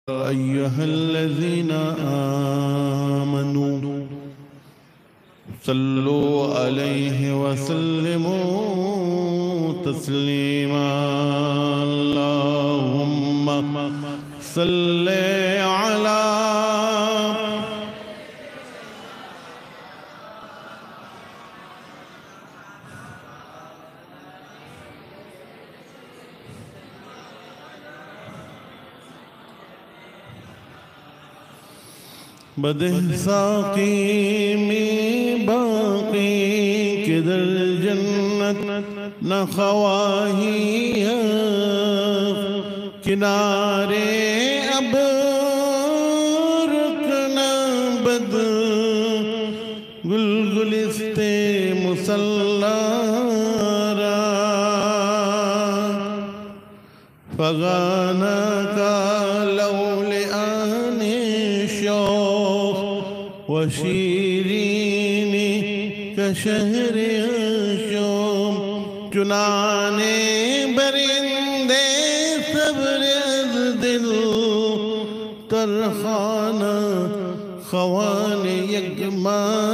أيها الذين آمنوا صلوا عليه وسلموا تسليما اللهم صل على बदह साकी में बाकी किधर जन्नत न ख्वाही किनारे अब रुकना बद गुलगुलिस्ते मुसल्लारा फगाना का लौले आने शौक वशीरीनी कशहर शोम चुनाने बरिंदे सब्र दिल तरखाना ख्वान यकमारा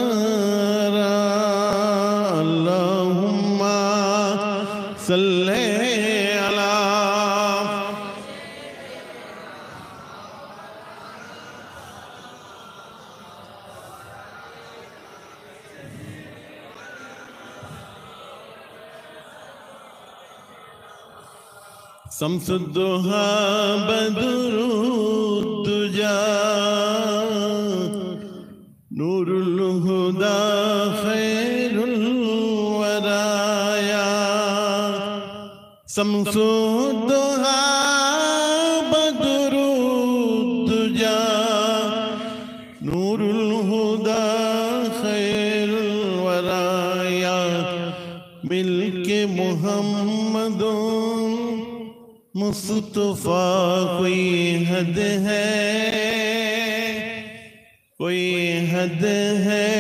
अल्लाहुम्मा सल्ले अला शम्सुद्दुहा बदरुद्दुजा नूरुल हुदा खैरुल वराया शम्सुद्दुहा बदरुद्दुजा नूरुल हुदा खैरुल वराया मिलके मुहम्मदों मुस्तफा कोई हद है कोई हद है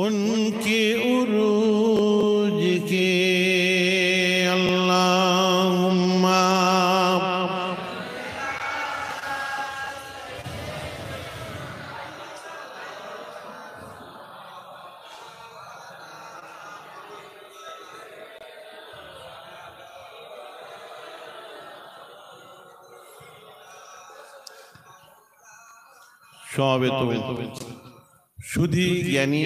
उनकी उरूज की अल्लाहुम्मा শুধু জ্ঞানী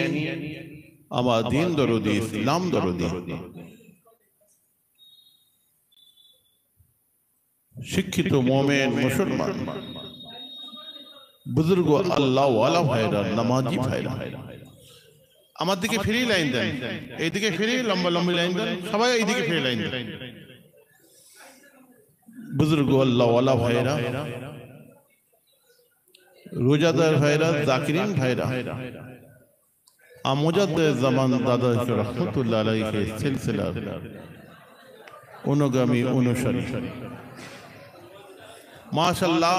আমার দিন দরদি ইসলাম দরদি শিক্ষিত মোমেন মুসলমান বুজুর্গ আল্লাহ ওয়ালা ভাইরা নামাজি ভাইরা আমার দিকে ফিরে লাইন দেন এইদিকে ফিরে লম্বা লম্বি লাইন দেন সবাই এইদিকে ফিরে লাইন দেন বুজুর্গ আল্লাহ ওয়ালা ভাইরা रोजादार भाईरा जाकिरीन भाईरा आमुजाद जमान दादा रहमतुल्लाह अलैहि के सिलसिला अनुगामी अनुसारी माशाअल्लाह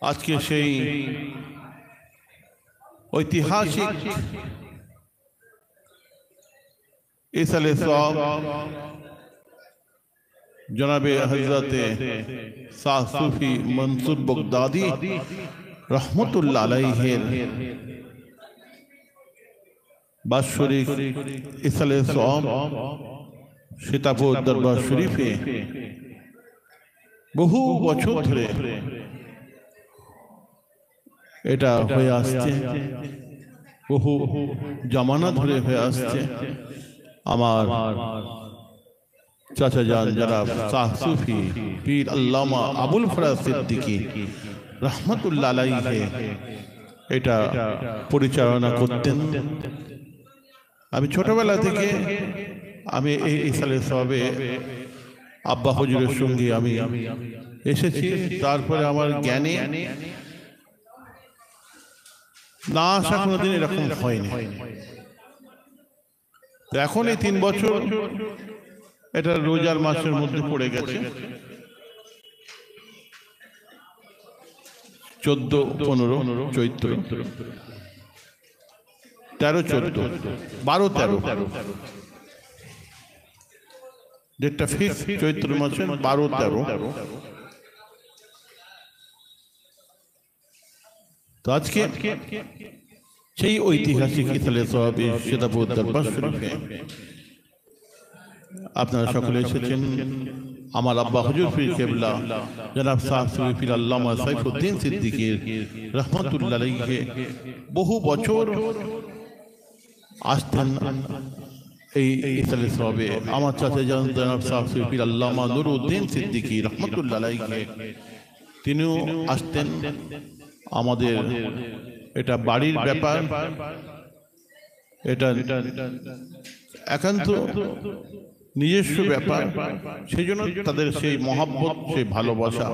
आज के সেই ঐতিহাসিক ইসালে সওয়াব जनाबे हजरते शाह सूफी मंसूर बगदादी रहमतुल्लाह अलैहि बाशरीफ इसाले सौम सीतापुर दरबार शरीफे बहु बछर धरे एटा हये आसছে बहु जमाना धरे हये आसছে आमार चाचा जान जनाब शाह सूफी पीर अल्लामा अबुल फराज सिद्दीकी रहमतुल्लाह अलैहि এটা পরিচালনা করতেন আমি ছোটবেলা থেকে আমি এই ইসালে সওয়াবে আব্বা হুজুরের সঙ্গে আমি এসেছি তারপরে আমার জ্ঞানে না আসা কোনোদিন এরকম হয়নি এখন এই 3 বছর এটা রোজার মাসের মধ্যে পড়ে গেছে 14-15 চৈত্র 13-14 12-13 डेटा फिक्स चैत्र मासे 12-13 তো আজকে সেই ঐতিহাসিক ইসালে সওয়াবে সিদাপুর দরবার শরীফে আপনারা সকলে এসেছেন। আমার আব্বা হুজুর পীর কেবলা জনাব শাহ সুফি পীর আল্লামা সাইফুদ্দিন সিদ্দিকীর রহমাতুল্লাহ আলাইহি বহু বছর আসতেন এই ইসালে সওয়াবে। আমার চাচা জনাব শাহ সুফি পীর আল্লামা নুরউদ্দিন সিদ্দিকী রহমাতুল্লাহ আলাইহি তিনিও আসতেন। আমাদের এটা বাড়ির ব্যাপার, এটা একান্ত নিজস্ব ব্যাপার, সেই জন্য তাদের সেই মহাব্বত, সেই ভালোবাসা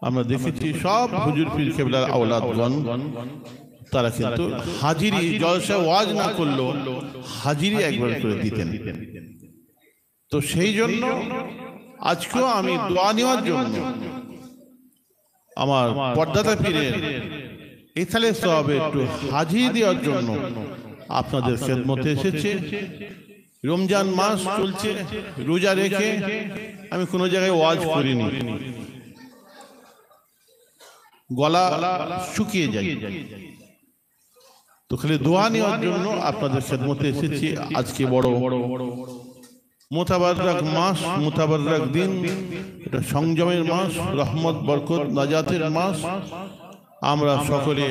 আমরা দেখেছি। সব হুজুর পীর কেবলার আওলাদগণ তারা কিন্তু হাজিরি, জলসা ওয়াজ না করলেও হাজিরি একবার করে দিতেন। তো সেই জন্য আজকেও আমি দোয়া নেওয়ার জন্য আমার পর্দাতা পীরের ইসালে সওয়াবে একটু হাজিরি দেওয়ার জন্য আপনাদের খেদমতে এসেছে। রমজান মাস চলছে, রোজা রেখে আমি কোনো জায়গায় ওয়াজ করিনি, গলা শুকিয়ে যায়। তো খালি দোয়া নেওয়ার জন্য আপনাদের খেদমতে এসেছি। আজকে বড় মোতাবারক মাস, মোতাবারক দিন, এটা সংযমের মাস, রহমত বরকত নাজাতের মাস। আমরা সকলে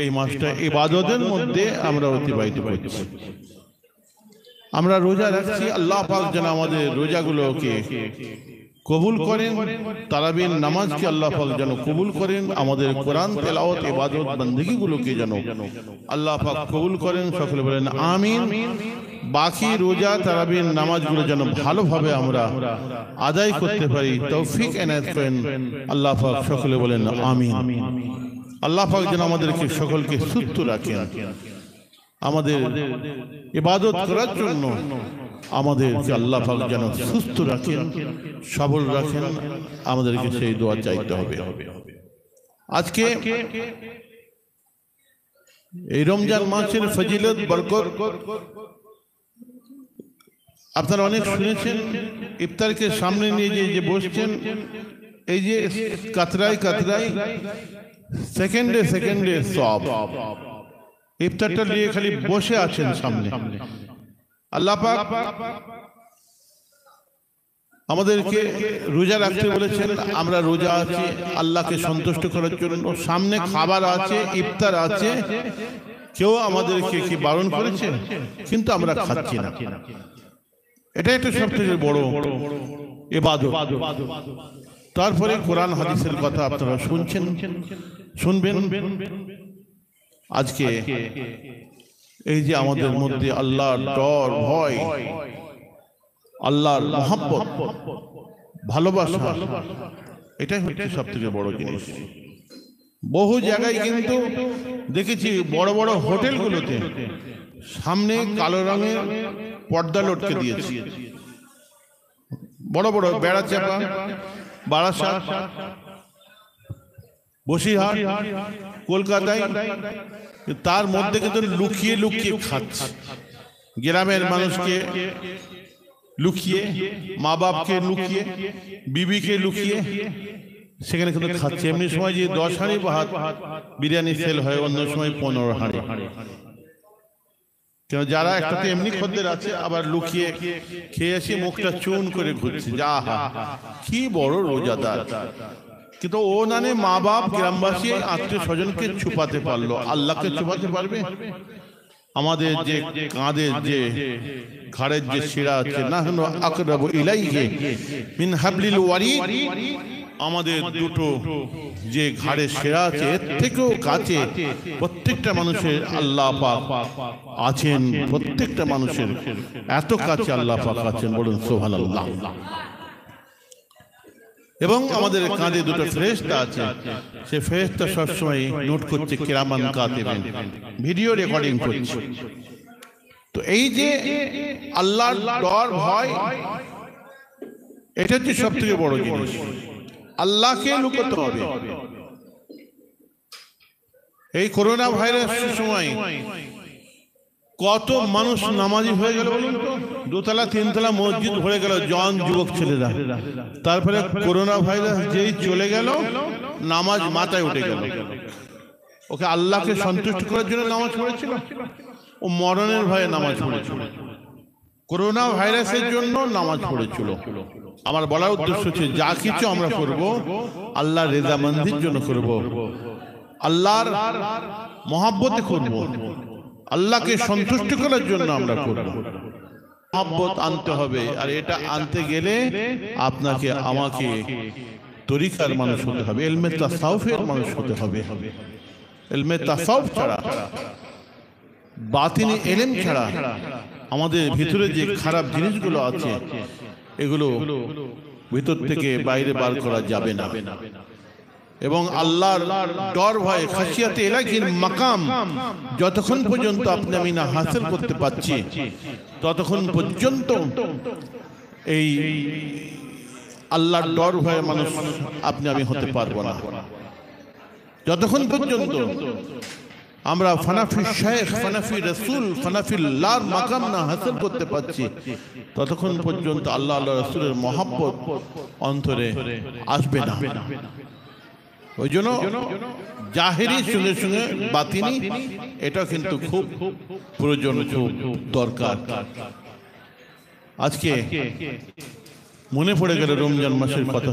এই মাসটা ইবাদতের মধ্যে আমরা অতিবাহিত করছি। আমরা রোজা রাখছি, আল্লাহ পাক যেন আমাদের রোজাগুলোকে কবুল করেন, তারাবির নামাজকে আল্লাহ পাক যেন কবুল করেন, আমাদের কোরআন তেলাওয়াত ইবাদত বন্দেগীগুলোকে যেন আল্লাহ পাক কবুল করেন। সকলে বলেন আমিন। বাকি রোজা তারাবির নামাজগুলো যেন ভালোভাবে আমরা আদায় করতে পারি, তৌফিক এনায়েত করেন আল্লাহ পাক। সকলে বলেন আমিন। আল্লাহ পাক যেন আমাদেরকে সকলকে সুস্থ রাখেন, আমাদের ইবাদত করার জন্য আমাদেরকে আল্লাহ পাক যেন সুস্থ রাখেন, সবল রাখেন। আমাদেরকে সেই দোয়া চাইতে হবে। আজকে এই রমজান মাসের ফজিলত বরকত আপনারা অনেক শুনেছেন। ইফতারকে সামনে নিয়ে যে বসছেন, এই যে কাতরাই কাতরাই সেকেন্ডে সেকেন্ডে সব ইফতারটা নিয়ে খালি বসে আছেন সামনে। আল্লাহ পাক আমাদেরকে রোজা রাখতে বলেছেন, আমরা রোজা আছি আল্লাহকে সন্তুষ্ট করার জন্য। সামনে খাবার আছে, ইফতার আছে, কেউ আমাদেরকে কি বারণ করেছে? কিন্তু আমরা খাচ্ছি না। এটা একটা সবথেকে বড় ইবাদত। তারপরে কোরআন হাদিসের কথা আপনারা শুনছেন, শুনবেন। আজকে এই যে আমাদের মধ্যে আল্লাহর ডর, ভয়, আল্লাহর মহব্বত, ভালোবাসা, এটাই হচ্ছে সব থেকে বড় জিনিস। বহু জায়গায় কিন্তু দেখেছি বড় বড় হোটেলগুলোতে সামনে কালো রঙের পর্দা লটকে দিয়েছে, বড় বড় বেড়াচাপা, বারাসাত, বসিরহাট, কলকাতায়, তার মধ্যে কিন্তু লুকিয়ে লুকিয়ে খাচ্ছে। গ্রামের মানুষকে লুকিয়ে, মা বাপকে লুকিয়ে, বিবিকে লুকিয়ে সেখানে কিন্তু খাচ্ছে। এমনি সময় যে 10 হাঁড়ি ভাত বিরিয়ানি সেল হয়, অন্য সময় 15 হাঁড়ি। কেন যারা একটাতে এমনি খদ্দের আছে, আবার লুকিয়ে খেয়ে এসে মুখটা চুন করে ঘুরছে। যা হা, কি বড় রোজাদার! কিন্তু ও নানে মা বাপ, গ্রামবাসী, আত্মীয় স্বজনকে ছুপাতে পারলো, আল্লাহকে ছুপাতে পারবে? আমাদের যে কাঁধের যে ঘাড়ের যে শিরা আছে, নাহনু আকরাবু ইলাইহি মিন হাবলিল ওয়ারিদ, আমাদের দুটো যে ঘাড়ের শিরা আছে এর থেকেও কাছে প্রত্যেকটা মানুষের আল্লাহ পাক আছেন। প্রত্যেকটা মানুষের এত কাছে আল্লাহ পাক আছেন, বলুন সুবহানাল্লাহ। এবং আমাদের কাঁধে দুটো ফেরেশতা আছে, সে ফেরেশতা সবসময় নোট করছে, কিরামান কাতিবিন, ভিডিও রেকর্ডিং করছে। তো এই যে আল্লাহর ডর, ভয়, এটা হচ্ছে সব থেকে বড় জিনিস। আল্লাহকে লুকোতে হবে। এই করোনা ভাইরাসের সময় কত মানুষ নামাজি হয়ে গেল বলুন তো? দোতলা তিনতলা মসজিদ ভরে গেল জন যুবক ছেলেরা। তারপরে করোনা ভাইরাস যেই চলে গেল, নামাজ মাথায় উঠে গেল। ওকে আল্লাহকে সন্তুষ্ট করার জন্য নামাজ পড়েছিল, ও মরণের ভয়ে নামাজ পড়েছিল, করোনা ভাইরাসের জন্য নামাজ পড়েছিল। আমার বলার উদ্দেশ্য হচ্ছে যা কিছু আমরা করব আল্লাহর রেজামন্দির জন্য করব, আল্লাহর মহব্বতে করব, আল্লাহকে সন্তুষ্ট করার জন্য আমরা করব। মহব্বত আনতে হবে, আর এটা আনতে গেলে আপনাকে আমাকে তরিকার মানুষ হতে হবে, ইলমে তাসাউফের মানুষ হতে হবে। ইলমে তাসাউফ ছাড়া, বাতিনি ইলম ছাড়া আমাদের ভিতরে যে খারাপ জিনিসগুলো আছে এগুলো ভিতর থেকে বাইরে বার করা যাবে না। এবং আল্লাহর ডর ভয় খাশিয়াতে ইলাহির মাকাম যতক্ষণ পর্যন্ত আপনি আমি না হাসিল করতে পারছি, ততক্ষণ পর্যন্ত এই আল্লাহর ডর ভয়ে মানুষ আপনি আমি হতে পারবো না। যতক্ষণ পর্যন্ত আমরা ফানাফি শেখ, ফানাফি রসুল, ফানাফিল্লাহর মাকাম না হাসিল করতে পারছি, ততক্ষণ পর্যন্ত আল্লাহ আল্লাহ রসুলের মহব্বত অন্তরে আসবে না। ওই জন্য জাহেরি সঙ্গে সঙ্গে বাতিনি, এটা কিন্তু খুব প্রয়োজন, খুব দরকার। আজকে মনে পড়ে গেল রমজান মাসের কথা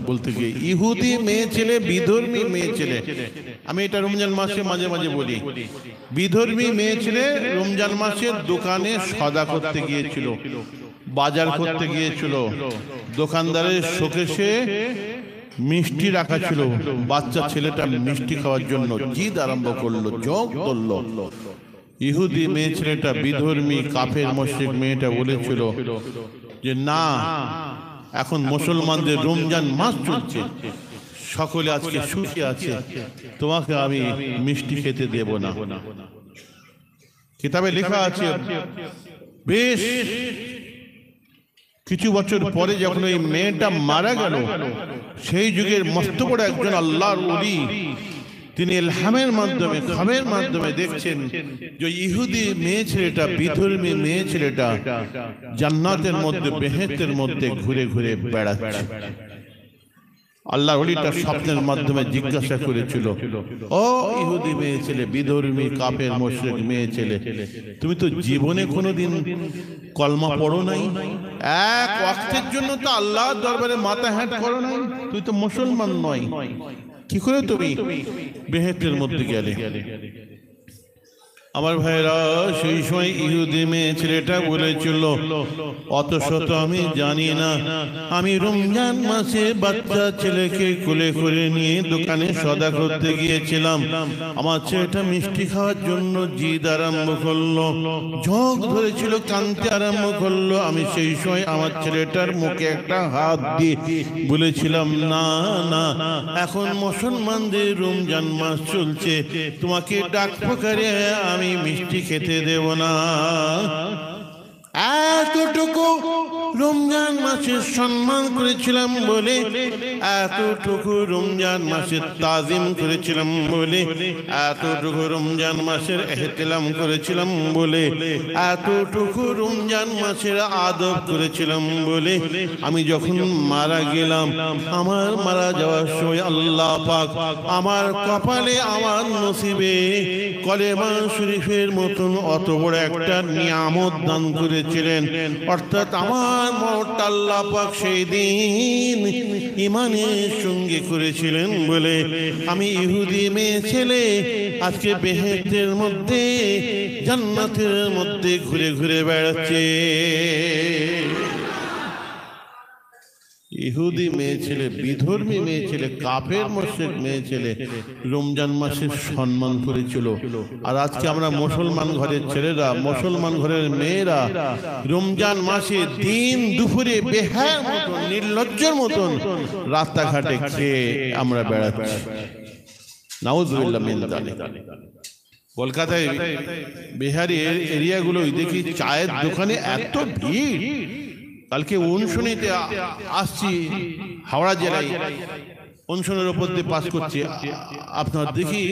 বলতে গিয়ে, ইহুদি মেয়ে ছেলে, বিধর্মী মেয়ে ছেলে, আমি এটা রমজান মাসে মাঝে মাঝে বলি, বিধর্মী মেয়ে ছেলে রমজান মাসে দোকানে সদা করতে গিয়েছিল, বাজার করতে গিয়েছিল, দোকানদারের শোকেশে মিষ্টি রাখা ছিল, বাচ্চা ছেলেটা মিষ্টি খাওয়ার জন্য জিদ আরম্ভ করলো, যোগ ধরলো। ইহুদি মেয়ে ছেলেটা, বিধর্মী কাফের মুশরিক মেয়েটা বলেছিল যে না, এখন মুসলমানদের রমজান মাস চলছে, সকলে আজকে সুখী আছে, তোমাকে আমি মিষ্টি খেতে দেব না। কিতাবে লেখা আছে, বেশ কিছু বছর পরে যখন ওই মেয়েটা মারা গেল, সেই যুগের মস্ত বড় একজন আল্লাহর ওলি, তিনি ইলহামের মাধ্যমে, খামের মাধ্যমে দেখছেন যে ইহুদি মেয়ে ছেলেটা, বিধর্মী মেয়ে ছেলেটা জান্নাতের মধ্যে, বেহেশতের মধ্যে ঘুরে ঘুরে বেড়াচ্ছে। আল্লাহর ওলিটা স্বপ্নের মাধ্যমে জিজ্ঞাসা করেছিল, ও ইহুদি মেয়ে ছেলে, বিধর্মী কাফের মুশরিক মেয়ে ছেলে, তুমি তো জীবনে কোনোদিন কলমা পড়ো নাই, এক ওয়াক্তের জন্য তো আল্লাহর দরবারে মাথা হ্যাট করো নাই, তুই তো মুসলমান নয়, কি করে তুমি বেহেশতের মধ্যে গেলে? আমার ভাইরা, সেই সময় ইহুদি মেয়ে ছেলেটা বলেছিল, অত শত আমি জানি না, আমি রমজান মাসে বাচ্চা ছেলেকে কোলে করে নিয়ে দোকানে সদা করতে গিয়েছিলাম, আমার ছেলেটা মিষ্টি খাওয়ার জন্য জিদ আরম্ভ করলো, ঝোঁক ধরেছিল, কাঁদতে আরম্ভ করলো। আমি সেই সময় আমার ছেলেটার মুখে একটা হাত দিয়ে বলেছিলাম, না না, এখন মুসলমানদের রমজান মাস চলছে, তোমাকে ডাক প্রকারে আমি মিষ্টি খেতে দেব না। এতটুকু রমজান মাসের সম্মান করেছিলাম বলে, এতটুকু রমজান মাসের তাজিম করেছিলাম বলে, এতটুকু রমজান মাসের এহতেলাম করেছিলাম বলে, এতটুকু রমজান মাসের আদব করেছিলাম বলে, আমি যখন মারা গেলাম, আমার মারা যাওয়ার সময় আল্লাহ পাক আমার কপালে, আমার নসিবে কলেমা শরীফের মতন অত বড় একটা নিয়ামত দান করেছিলেন। অর্থাৎ আমার মওত আল্লাহ পাক সেই দিন ঈমানের সঙ্গে করেছিলেন বলে আমি ইহুদি মেয়ে ছেলে আজকে বেহেশতের মধ্যে, জান্নাতের মধ্যে ঘুরে ঘুরে বেড়াচ্ছে। ইহুদি মেয়ে ছেলে, বিধর্মী মেয়ে ছেলে, কাফের মুশরিক মেয়ে ছেলে রমজান মাসের সম্মান করেছিল। আর আজকে আমরা মুসলমান ঘরের ছেলেরা, মুসলমান ঘরের মেয়েরা রমজান মাসে দিন দুপুরে বেহায়ার মতন, নির্লজ্জের মতন রাস্তাঘাটে খেয়ে আমরা বেড়াচ্ছি। নাউযুবিল্লাহ মিন যালিক। কলকাতায় বিহারি এরিয়াগুলো দেখি চায়ের দোকানে এত ভিড়। কালকে অনশনীতে আসছি হাওড়া জেলায়, অনশনের ওপর দিয়ে পাস করছি, আপনার দেখি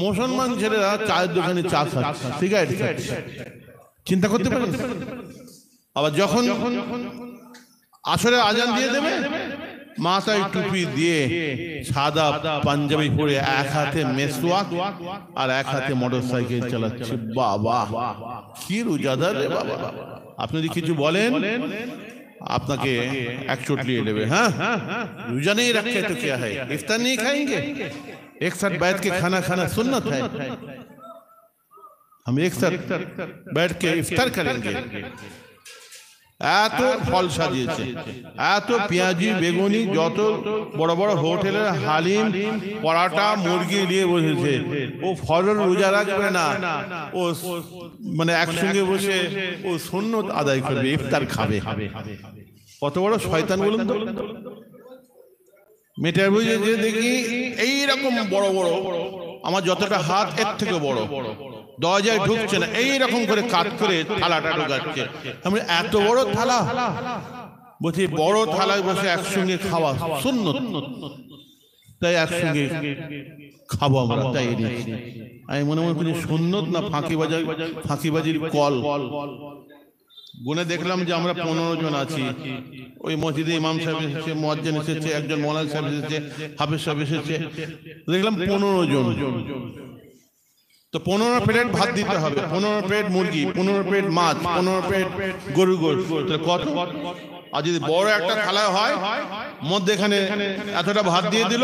মুসলমান ছেলেরা চায়ের দোকানে চা খাচ্ছে, সিগারেট খাচ্ছে। চিন্তা করতে পারেন? আবার যখন আসরে আজান দিয়ে দেবে, মাথায় টুপি দিয়ে সাদা পাঞ্জাবি পরে এক হাতে মেসওয়াক আর এক হাতে মোটরসাইকেল চালাচ্ছে। বাবা কি রোজাদার রে বাবা! আপনি যদি কিছু বলেন আপনাকে এক চোট लिए लेवे। हाँ, रोजा नहीं रखे तो क्या है, इफ्तार नहीं खाएंगे? एक साथ बैठ के खाना खाना सुन्नत है। हम एक साथ बैठ के इफ्तार करेंगे। এত ফল সাজিয়েছে, এত পেঁয়াজি বেগুনি, যত বড় বড় হোটেলের হালিম পরাটা মুরগি নিয়ে বসেছে। ও ফজর রোজা রাখবে না, ও মানে একসঙ্গে বসে ও সুন্নত আদায় করবে, ইফতার খাবে। কত বড় শয়তান বলুন তো! মেটার বুঝে যে দেখি এইরকম বড় বড়, আমার যতটা হাত এর থেকে বড়, দরজায় ঢুকছে না, এইরকম করে কাট করে থালাটা ঢোকাচ্ছে। আমি এত বড় থালা, বলছি বড় থালায় বসে একসঙ্গে খাওয়া সুন্নত, তাই একসঙ্গে খাবো আমরা, তাই আমি মনে মনে করি সুন্নত না ফাঁকিবাজির কল। গুনে দেখলাম যে আমরা 15 জন আছি। ওই মসজিদে ইমাম সাহেব এসেছে, মুয়াজ্জিন এসেছে, একজন মৌলানা সাহেব এসেছে, হাফেজ সাহেব এসেছে, দেখলাম 15 জন। তো 15 প্লেট ভাত দিতে হবে, 15 প্লেট মুরগি, 15 প্লেট মাছ, 15 প্লেট গরু গোশত। কত? আর যদি বড় একটা থালা হয়, মধ্যে এখানে এতটা ভাত দিয়ে দিল,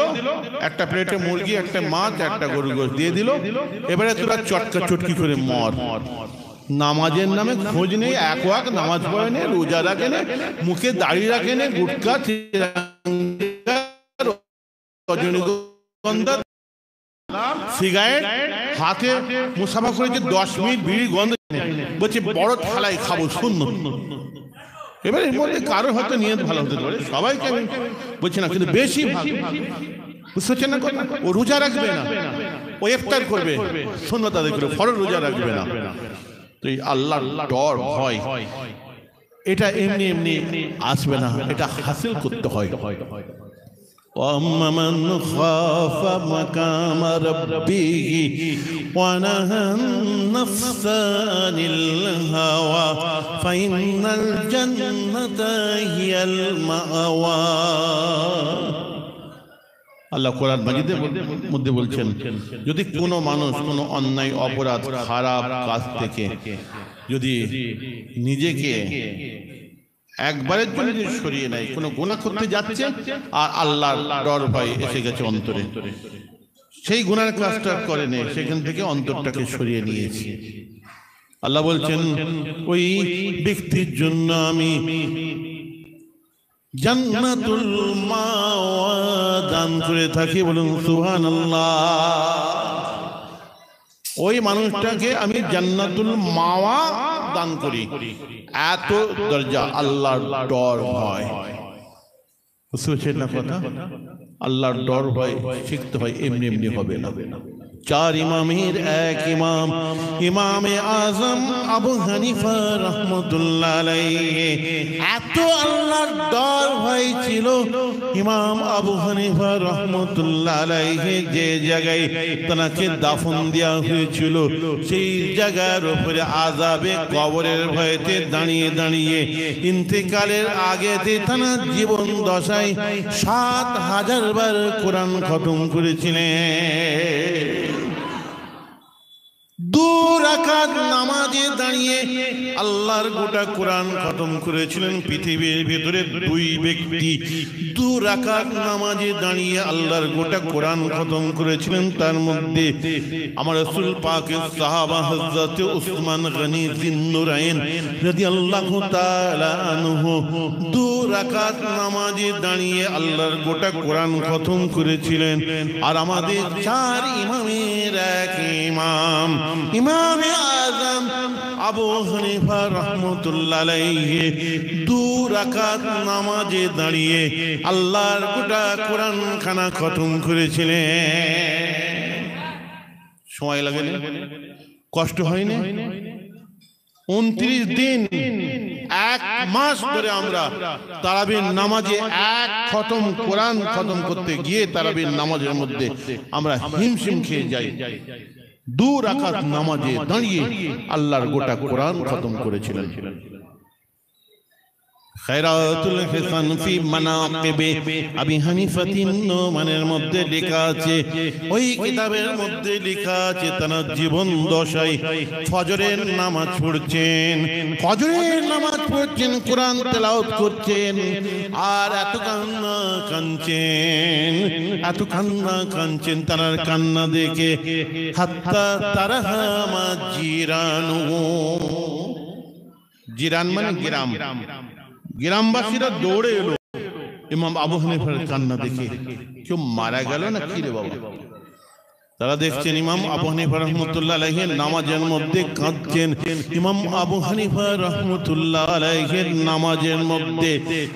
একটা প্লেটে মুরগি, একটা মাছ, একটা গরু গোশত দিয়ে দিল। এবারে তোরা চটকা চটকি করে মর। নামাজের নামে খোঁজ নেই, এক ওয়াক্ত নামাজ পড়ে নে, রোজা রাখে নে, মুখে দাড়ি রাখে নে, গুটকা রজনীগন্ধা সিগারেট হাতে মুসাফা করেছে, 10 মিনিট বিড়ি গন্ধ, বলছে বড় থালায় খাবো সুন্নত। এবার এর মধ্যে কারো হয়তো নিয়ত ভালো হতে পারে, সবাইকে আমি বলছি না, কিন্তু বেশি ভাগ বুঝতে পারছেন না কথা। ও রোজা রাখবে না, ও ইফতার করবে, সুন্নত আদায় করবে, ফরজ রোজা রাখবে না। তো এই আল্লাহর ডর ভয়, এটা এমনি এমনি আসবে না, এটা হাসিল করতে হয়। وَمَّن خَافَ مَقَامَ رَبِّهِ وَنَهَى النَّفْسَ عَنِ الْهَوَى فَإِنَّ الْجَنَّةَ هِيَ الْمَأْوَى। আল্লাহ কোরআন মাজিদের মধ্যে বলছেন, যদি কোনো মানুষ কোনো অন্যায় অপরাধ খারাপ কাজ থেকে যদি নিজেকে একবারের জন্য যদি সরিয়ে নেয়, কোনো গুনাহ করতে যাচ্ছে আর আল্লাহর ডর ভয় এসে গেছে অন্তরে, সেই গুনার কাজটা করে নেই, সেখান থেকে অন্তরটাকে সরিয়ে নিয়েছি। আল্লাহ বলছেন ওই ব্যক্তির জন্য আমি জান্নাতুল মাওয়া দান করে থাকি। বলুন সুবহানাল্লাহ। ওই মানুষটাকে আমি জান্নাতুল মাওয়া দান করি। এত দরজা আল্লাহর ডর ভয়, বুঝতে পারছেন না কথা? আল্লাহর ডর ভয় শিখতে হয়, এমনি এমনি হবে না। 4 ইমামের এক ইমাম, ইমামে আজম আবু হানিফা রহমতুল্লাহ আলাইহি, এত আল্লাহর ডর ভয় ছিল ইমাম আবু হানিফা রহমতুল্লাহ আলাইহি, যে জায়গায় তাকে দাফন দেওয়া হয়েছিল সেই জায়গার উপরে আযাবে কবরের ভয়েতে দাঁড়িয়ে দাঁড়িয়ে ইন্তেকালের আগেতে তার জীবন দশায় 7000 বার কোরআন খতম করেছিলেন। 2 রাকাত নামাজে দাঁড়িয়ে আল্লাহর গোটা কোরআন খতম করেছিলেন। পৃথিবীর ভিতরে 2 ব্যক্তি 2 রাকাত নামাজে দাঁড়িয়ে আল্লাহর গোটা কোরআন খতম করেছিলেন। তার মধ্যে আমার রাসূল পাকের সাহাবা হযরত উসমান গনি যিন্নুরাইন রাদিয়াল্লাহু তাআলা আনহু 2 রাকাত নামাজে দাঁড়িয়ে আল্লাহর গোটা কোরআন খতম করেছিলেন। আর আমাদের 4 ইমামের এক ইমাম, ইমামে আজম আবু হানিফা রহমতুল্লাহ আলাইহি 2 রাকাত নামাজে দাঁড়িয়ে আল্লাহর গোটা কোরআন খানা খতম করেছিলেন। সময় লাগে না? কষ্ট হয়নি? 29 দিন 1 মাস ধরে আমরা তারাবির নামাজে এক খতম কোরআন খতম করতে গিয়ে তারাবির নামাজের মধ্যে আমরা হিমশিম খেয়ে যাই। 2 রাকাত নামাজে দাঁড়িয়ে আল্লাহর গোটা কোরআন খতম করেছিলেন। খায়রাতুল হিসান ফি মানাকিবে আবি হানিফাতিন নোমানের মধ্যে লেখা আছে, ওই কিতাবের মধ্যে লেখা আছে তার জীবন দশায় ফজরের নামাজ পড়ছেন, ফজরের নামাজ পড়ছেন, কোরআন তেলাওয়াত করছেন, আর এত কান্না কাঁদছেন, এত কান্না কাঁদছেন, তার কান্না দেখে হাত্তা তারাহামা জিরানু, জিরান মানে গ্রাম, গ্রামবাসীরা দৌড়ে এলো ইমাম আবু হানিফার কান্না দেখে। কেউ মারা গেল না কি রে বাবা? তারা দেখছেন ইমাম আবু হানিফা রহমতুল্লাহ আলাইহি নামাজের মধ্যে কাঁদছেন। ইমাম আবু হানিফা রহমতুল্লাহ আলাইহি নামাজের মধ্যে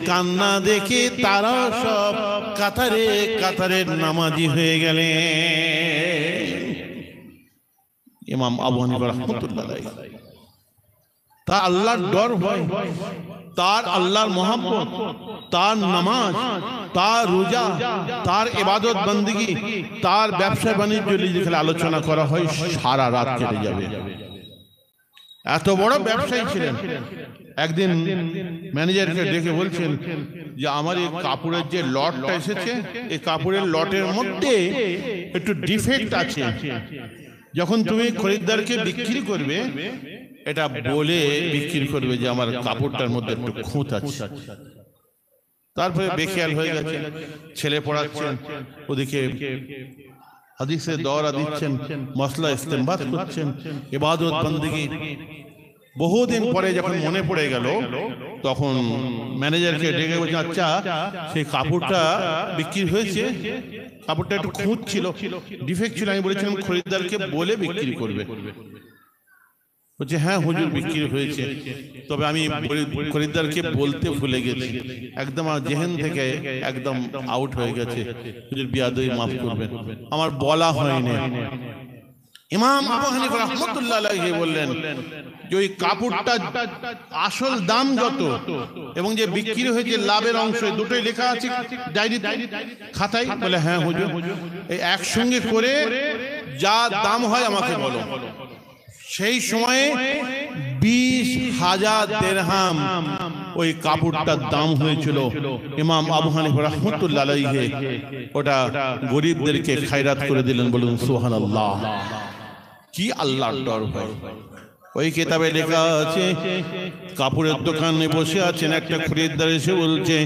কান্না দেখে তারা সব কাতারে কাতারে নামাজি হয়ে গেলেন। ইমাম আবু হানিফা রহমতুল্লাহ আলাইহি তার আল্লাহর ডর হয়, তার আল্লাহর মোহাম্মত, তার নামাজ, তার রোজা, তার ইবাদত বন্দেগী, তার ব্যবসা বাণিজ্য যেখানে আলোচনা করা হয় সারা রাত কেটে যাবে। এত বড় ব্যবসায়ী ছিলেন। একদিন ম্যানেজারকে ডেকে বলছেন যে আমার এই কাপড়ের যে লটটা এসেছে, এই কাপড়ের লটের মধ্যে একটু ডিফেক্ট আছে, যখন তুমি খরিদ্দারকে বিক্রি করবে এটা বলে বিক্রি করবে যে আমার কাপড়টার মধ্যে একটু খুঁত আছে। তারপরে বেখেয়াল হয়ে গেছে, ছেলে পড়াচ্ছেন, ওদিকে হাদিসে দওরা দিচ্ছেন, মসলা ইস্তেমবাদ করছেন, ইবাদত বন্দেগী। বহুদিন পরে যখন মনে পড়ে গেল তখন ম্যানেজারকে ডেকে বলছেন, আচ্ছা সেই কাপড়টা বিক্রি হয়েছে, কাপড়টা একটু খুঁত ছিল, ডিফেক্ট ছিল, আমি বলেছিলাম খরিদ্দারকে বলে বিক্রি করবে। বলছে হ্যাঁ হুজুর বিক্রি হয়েছে, তবে আমি খরিদ্দারকে বলতে ভুলে গেছি, একদম জেহেন থেকে একদম আউট হয়ে গেছে, হুজুর বিয়াদই মাফ করবেন, আমার বলা হয়নি। ইমাম আবু হানিফা রাহমাতুল্লাহ আলাইহি বললেন যে ওই কাপড়টা আসল দাম যত এবং যে বিক্রি হয়েছে লাভের অংশ দুটোই লেখা আছে ডায়েরি খাতায়? বলে হ্যাঁ হুজুর, এই একসঙ্গে করে যা দাম হয় আমাকে বলো। সেই সময়ে 20,000 দিরহাম ওই কাপড়টার দাম হয়েছিল। ইমাম আবু হানিফা রাহমাতুল্লাহ আলাইহি ওটা গরিবদেরকে খায়রাত করে দিলেন। বলুন সুবহানাল্লাহ। কি আল্লাহর ডর ভাই! ওই কিতাবে লেখা আছে, কাপড়ের দোকানে বসে আছেন, একটা খরিদ্দার এসে বলছে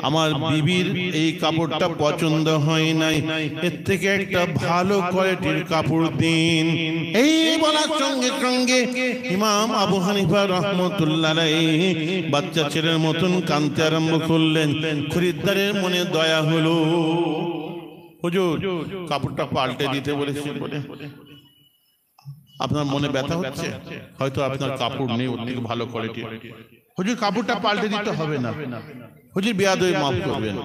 আমার বিবির এই কাপড়টা পছন্দ হয় নাই, এর থেকে একটা ভালো কোয়ালিটির কাপড় দিন। এই বলার সঙ্গে সঙ্গে ইমাম আবু হানিফা রাহমাতুল্লাহ আলাইহি বাচ্চা ছেলের মতন কাঁদতে আরম্ভ করলেন। খরিদ্দারের মনে দয়া হলো, হুজুর কাপড়টা পাল্টে দিতে বলেছি বলে আপনার মনে ব্যথা হচ্ছে, হয়তো আপনার কাপড় নেই ওর থেকে ভালো কোয়ালিটি, হুজুর কাপড়টা পাল্টে দিতে হবে না, হুজুর বিয়াদই মাফ করবেন।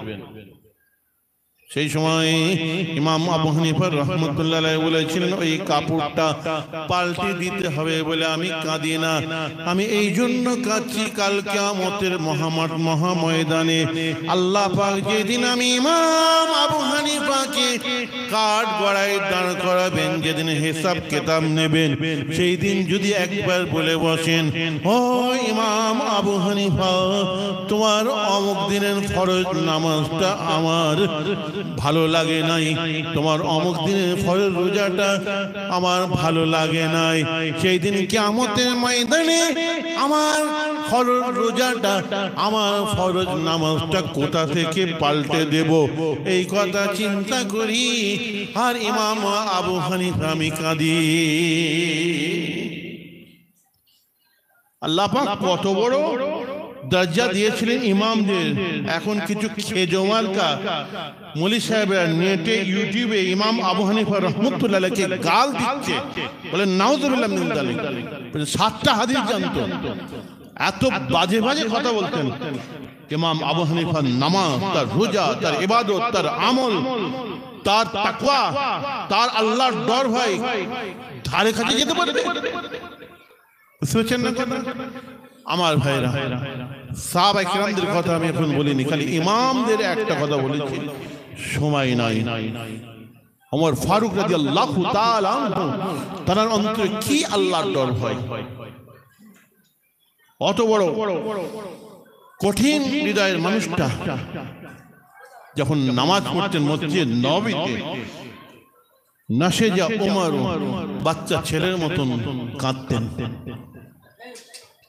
সেই সময় ইমাম আবু হানিফা রাহমাতুল্লাহ আলাইহি বলেছিলেন ওই কাপড়টা পাল্টে দিতে হবে বলে আমি কাঁদি না, আমি এই জন্য কাঁদছি কাল কিয়ামতের মহাময়দানে আল্লাহ পাক যেদিন আমি ইমাম আবু হানিফাকে কাঠ গড়ায় দাঁড় করাবেন, যেদিন হিসাব কিতাব নেবেন, সেই দিন যদি একবার বলে বসেন ও ইমাম আবু হানিফা তোমার অমুক দিনের ফরজ নামাজটা আমার ভালো লাগে নাই, তোমার অমুক দিনের ফরজ রোজাটা আমার ভালো লাগে নাই, সেই দিন কিয়ামতের ময়দানে আমার ফরজ রোজাটা আমার ফরজ নামাজটা কোথা থেকে পাল্টে দেব, এই কথা চিন্তা করি আর ইমাম আবু হানিফা আমি কাঁদি। আল্লাহ পাক কত বড় দরজা দিয়েছিলেন ইমামদের। এখন কিছু খেজমালকা মৌলী সাহেবরা নেটে ইউটিউবে ইমাম আবু হানিফা রাহমাতুল্লাহ আলাইহি গাল দিচ্ছে, বলে নাউযুবিল্লাহ মিন যালিক, 7টা হাদিস জানতো, এত বাজে বাজে কথা বলতেন। ইমাম আবু হানিফার নামাজ, তার রোজা, তার ইবাদত, তার আমল, তার তাকওয়া, তার আল্লাহর ডর ভাই ধারে কাছে যেতে পারে। বুঝছেন না কথা? আমার ভাইরা, সাহাবায়ে কিরামদের কথা আমি এখন বলিনি, খালি ইমামদের একটা কথা বলেছি, সময় নাই। ওমর ফারুক রাদিয়াল্লাহু তাআলা আনহু তার অন্তরে কি আল্লাহর ডর হয়, অত বড় কঠিন হৃদয়ের মানুষটা যখন নামাজ পড়তেন মসজিদ নববীতে, নাসেজা ওমর বাচ্চা ছেলের মতন কাঁদতেন,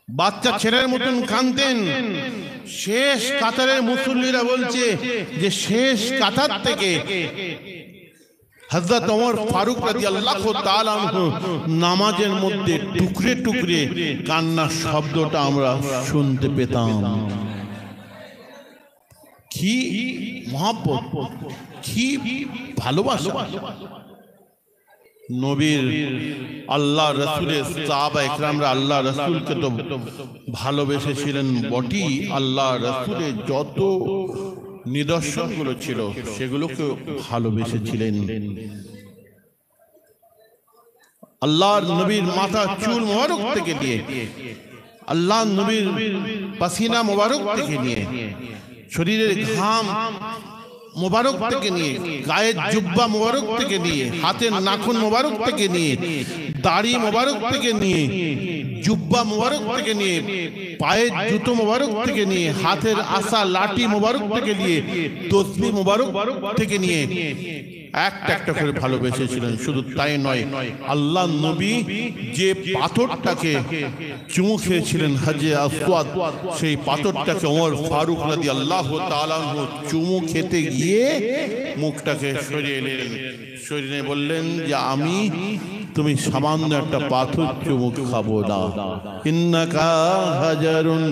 বাচ্চা ছেলের মতন কাঁদতেন। শেষ কাতারের মুসল্লিরা বলছে যে শেষ কাতার থেকে হযরত ওমর ফারুক রাদিয়াল্লাহু তাআলা আনহু নামাজের মধ্যে টুকরে টুকরে কান্নার শব্দটা আমরা শুনতে পেতাম। কি মহব্বত, কি ভালোবাসা! নবীর আল্লাহ রসুলের সাহাবা ইকরামরা আল্লাহ রসুলকে তো ভালোবেসেছিলেন বটি, আল্লাহ রসুলের যত নিদর্শনগুলো ছিল সেগুলোকে ভালোবেসেছিলেন। আল্লাহর নবীর মাথা চুল মোবারক থেকে নিয়ে, আল্লাহ নবীর পাসিনা মোবারক থেকে নিয়ে, শরীরের ঘাম মোবারক থেকে নিয়ে, গায়ের জুব্বা মোবারক থেকে নিয়ে, হাতের নাখুন মোবারক থেকে নিয়ে, দাড়ি মোবারক থেকে নিয়ে, জুব্বা মোবারক থেকে নিয়ে, পায়ের জুতো মোবারক থেকে নিয়ে, হাতের আসা লাঠি মোবারক থেকে নিয়ে, তসবিহ মোবারক থেকে নিয়ে একটা একটা করে ভালোবেসেছিলেন। শুধু তাই নয়, আল্লাহ নবী যে পাথরটাকে চুমু খেয়েছিলেন হাজে আসওয়াদ, সেই পাথরটাকে ওমর ফারুক রাদিয়াল্লাহু তাআলা আনহু চুমু খেতে গিয়ে মুখটাকে সরিয়ে নিলেন, সরিয়ে বললেন যে আমি তুমি সামান্য একটা পাথর চুমু খাবো না। ইন্নাকা হাজারুন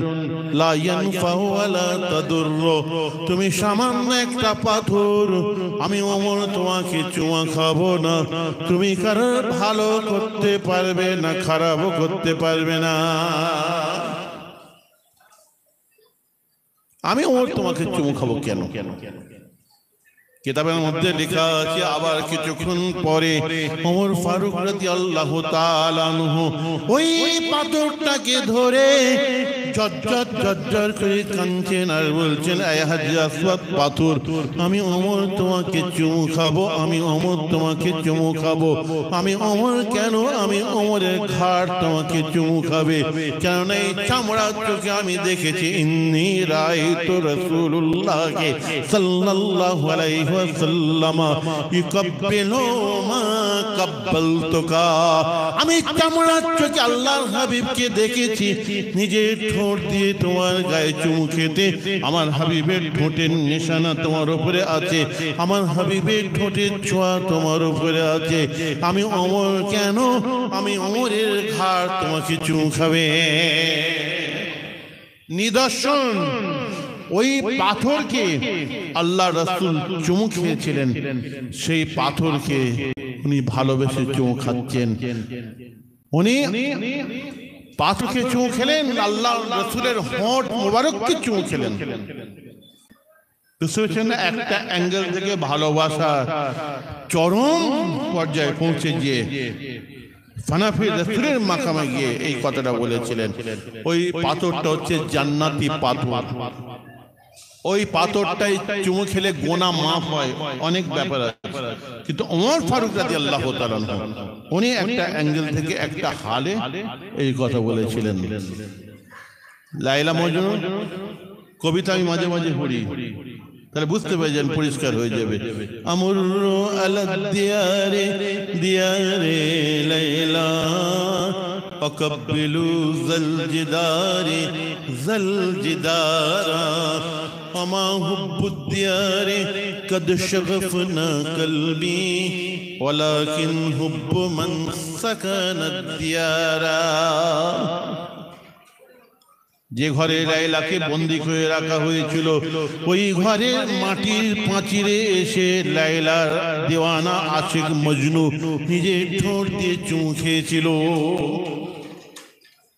লা ইয়ানফাউ ওয়ালা তাদুররু, তুমি সামান্য একটা পাথর, আমি ওমর তোমাকে চুমা খাবো না, তুমি কারো ভালো করতে পারবে না, খারাপও করতে পারবে না, আমি ওমর তোমাকে চুমু খাবো কেন? কিতাবের মধ্যে লেখা আছে আবার কিছুক্ষণ পরে ওমর ফারুক রাদিয়াল্লাহু তাআলা আনহু ওই পাথরটাকে ধরে ঝরঝর ঝরঝর করে কাঁদছেন আর বলছেন, আয় হাজে আসওয়াদ পাথর, আমি ওমর তোমাকে চুমু খাবো, আমি ওমর তোমাকে চুমু খাবো, আমি ওমর কেন? আমি ওমরের ঘাড় তোমাকে চুমু খাবে, কেননা এই চামড়ার চোখে আমি দেখেছি ইন্নী রাআইতু রাসূলুল্লাহকে সাল্লাল্লাহু আলাইহি ওয়াসাল্লাম ইকাব্বিলু মা কাব্বালতুকা, আমি চামড়ার চোখে আল্লাহর হাবিবকে দেখেছি নিজের ঠোঁট দিয়ে তোমার গায়ে চুমু খেতে। আমার হাবিবের ঠোঁটের নিশানা তোমার উপরে আছে, আমার হাবিবের ঠোঁটের ছোঁয়া তোমার উপরে আছে, আমি ওমর কেন? আমি ওমরের ঘাড় তোমাকে চুমু খাবে। নিদর্শন, ওই পাথরকে আল্লাহ রাসূল চুমু খেয়েছিলেন, সেই পাথরকে উনি ভালোবেসে চুমু খাচ্ছেন। উনি পাথরকে চুমু খেলেন, আল্লাহ রাসূলের হোঁট মোবারককে চুমু খেলেন। একটা অ্যাঙ্গেল থেকে ভালোবাসা চরম পর্যায়ে পৌঁছে গিয়ে ফানাফি রাসূলের মাকামে গিয়ে এই কথাটা বলেছিলেন। ওই পাথরটা হচ্ছে জান্নাতি পাথর, ওই পাথরটাই চুমু খেলে গোনা মাফ হয়, অনেক ব্যাপার আছে। কিন্তু ওমর ফারুক রাদিয়াল্লাহু তাআলা উনি একটা অ্যাঙ্গেল থেকে একটা হালে এই কথা বলেছিলেন। লায়লা মজনু কবিতা আমি মাঝে মাঝে পড়ি, তাহলে বুঝতে পারছেন, পরিষ্কার হয়ে যাবে। আমরু আলা দিয়ারে দিয়ারে লায়লা আকাব্বিলু জালজিদারে জালজিদারা وما حب الديار قد شغفنا قلبي ولكن حب من سكن الديار, যে ঘরে লায়লাকে বন্দী করে রাখা হয়েছিল ওই ঘরের মাটির পাঁচিরে এসে লায়লার দেওয়ানা আশিক মজনু নিজের ঠোঁট দিয়ে চুমু খেয়েছিল।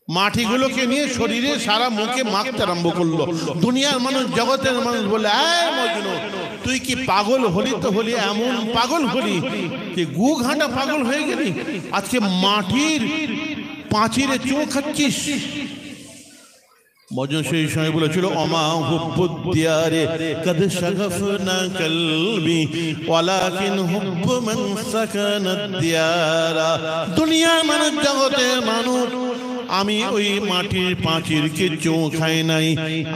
মাটিগুলোকে নিয়ে শরীরে সারা মুখে মাখতে আরম্ভ করলো। দুনিয়ার মানুষ, জগতের মানুষ বলে, আয় মজনু তুই কি পাগল হলি? তো হলি, এমন পাগল হলি যে গু ঘাঁটা পাগল হয়ে গেলি, আজকে মাটির পাঁচিরে চুমু খাচ্ছিস। মজনু সেই সময় বলেছিল, ওমা হুব্বুদ দিয়ারে কদ শাগাফনা কলবি ওয়ালাকিন হুব্বু মান সাকানাদ দিয়ারা। দুনিয়ার মানুষ, জগতের মানুষ আমি ওই মাটির পাঁচিরকে চুমু খাই নাই,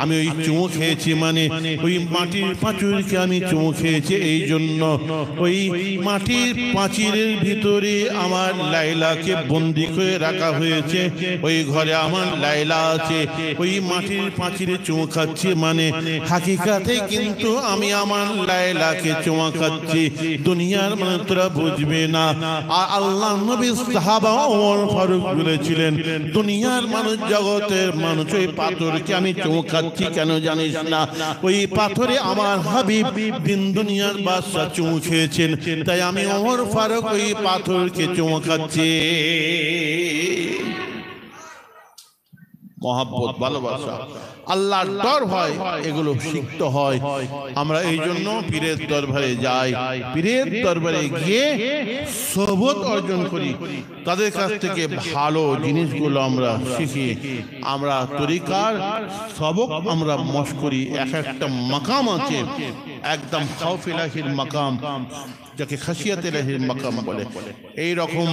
আমি ওই চুমু খেয়েছি মানে ওই মাটির পাঁচিরকে আমি চুমু খেয়েছি। এই জন্য ওই মাটির পাঁচিরের ভিতরে আমার লাইলাকে বন্দি করে রাখা হয়েছে। ওই ঘরে আমার লাইলা আছে, ওই মাটির পাঁচিরে চুমু খাচ্ছি মানে হাকিকাতে কিন্তু আমি আমার লাইলাকে চুমা খাচ্ছি। দুনিয়ার মানুষরা বুঝবে না। আর আল্লাহ নবী সাহাবা ওমর ফারুক বলেছিলেন, দুনিয়ার মানুষ, জগতের মানুষ ওই পাথরকে আমি চুমু খাচ্ছি কেন জানিস না? ওই পাথরে আমার হাবিব দিন দুনিয়ার বাদশা চুমু খেয়েছেন, তাই আমি ওমর ফারুক ওই পাথরকে চুমু খাচ্ছি। মহাব্বত, ভালোবাসা, আল্লাহর ডর ভয় এগুলো শিখতে হয়। আমরা এই জন্য পীরের দরবারে যাই, পীরের দরবারে গিয়ে সোহবত অর্জন করি, তাদের কাছ থেকে ভালো জিনিসগুলো আমরা শিখি। আমরা তরিকার সবক আমরা মশ করি। এক একটা মাকাম আছে, একদম খাউফ ইলাহির মাকাম, যাকে খাসিয়াত ইলাহির মাকাম বলে। এই রকম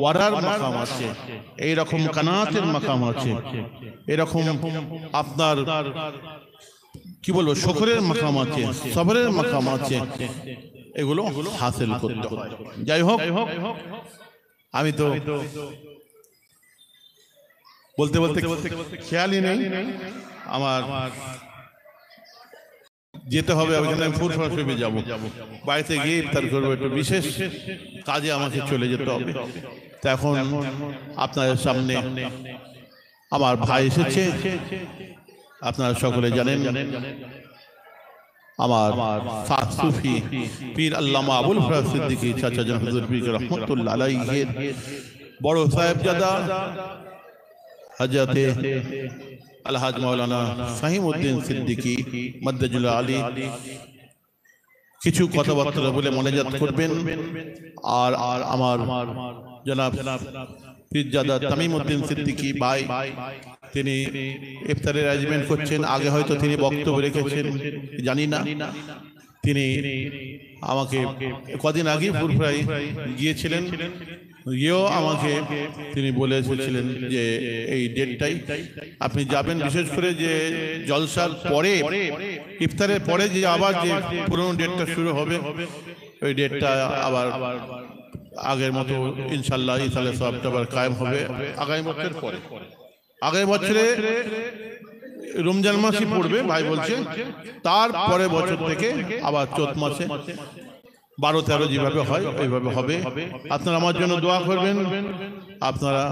ওয়ারার মাকাম আছে, এই রকম কানাতের মাকাম আছে, এরকম আপনার কি বলবো শুকরের মাকাম আছে, সবরের মাকাম আছে। এগুলো হাসিল করতে হয়। যাই হোক, আমি তো বলতে বলতে খেয়ালই নেই আমার যেতে হবে। ওইখানে ফুরফুরা শরীফে যাবো, বাড়িতে গিয়ে ইফতার করবো, একটু বিশেষ কাজে আমাকে চলে যেতে হবে। তা এখন আপনাদের সামনে আমার ভাই এসেছে, আপনারা সকলে জানেন। আমার সুফি পীর আল্লামা আবুল ফরাজ সিদ্দিকী চাচা জান হুজুর পীর রহমতুল্লাহ আলাইহির বড় সাহেবজাদা হযরতে আলহাজ মাওলানা ফাহিমউদ্দিন সিদ্দিকী মদ্দাজুল আলী কিছু কথাবার্তা বলে মনোজাত করবেন। আর আমার জনাব পীরজাদা তামিমউদ্দিন সিদ্দিকী ভাই, তিনি ইফতারের অ্যারেঞ্জমেন্ট করছেন। আগে হয়তো তিনি বক্তব্য রেখেছেন, জানি না। তিনি আমাকে কদিন আগে ফুরফুরায় গিয়েছিলেন, গিয়েও আমাকে তিনি বলে এসেছিলেন যে এই ডেটটাই আপনি যাবেন, বিশেষ করে যে জলসার পরে, ইফতারের পরে যে আবার যে পুরনো ডেটটা শুরু হবে, ওই ডেটটা আবার আগের মতো ইনশাল্লাহ ইসালে সবটা আবার কায়েম হবে আগামী বছরের পরে। আগামী বছরে রমজান মাসই পড়বে ভাই বলছে, তারপরে বছর থেকে আবার চৈত মাসে 12-13 যেভাবে হয় ওইভাবে হবে। আপনারা আমার জন্য দোয়া করবেন, আপনারা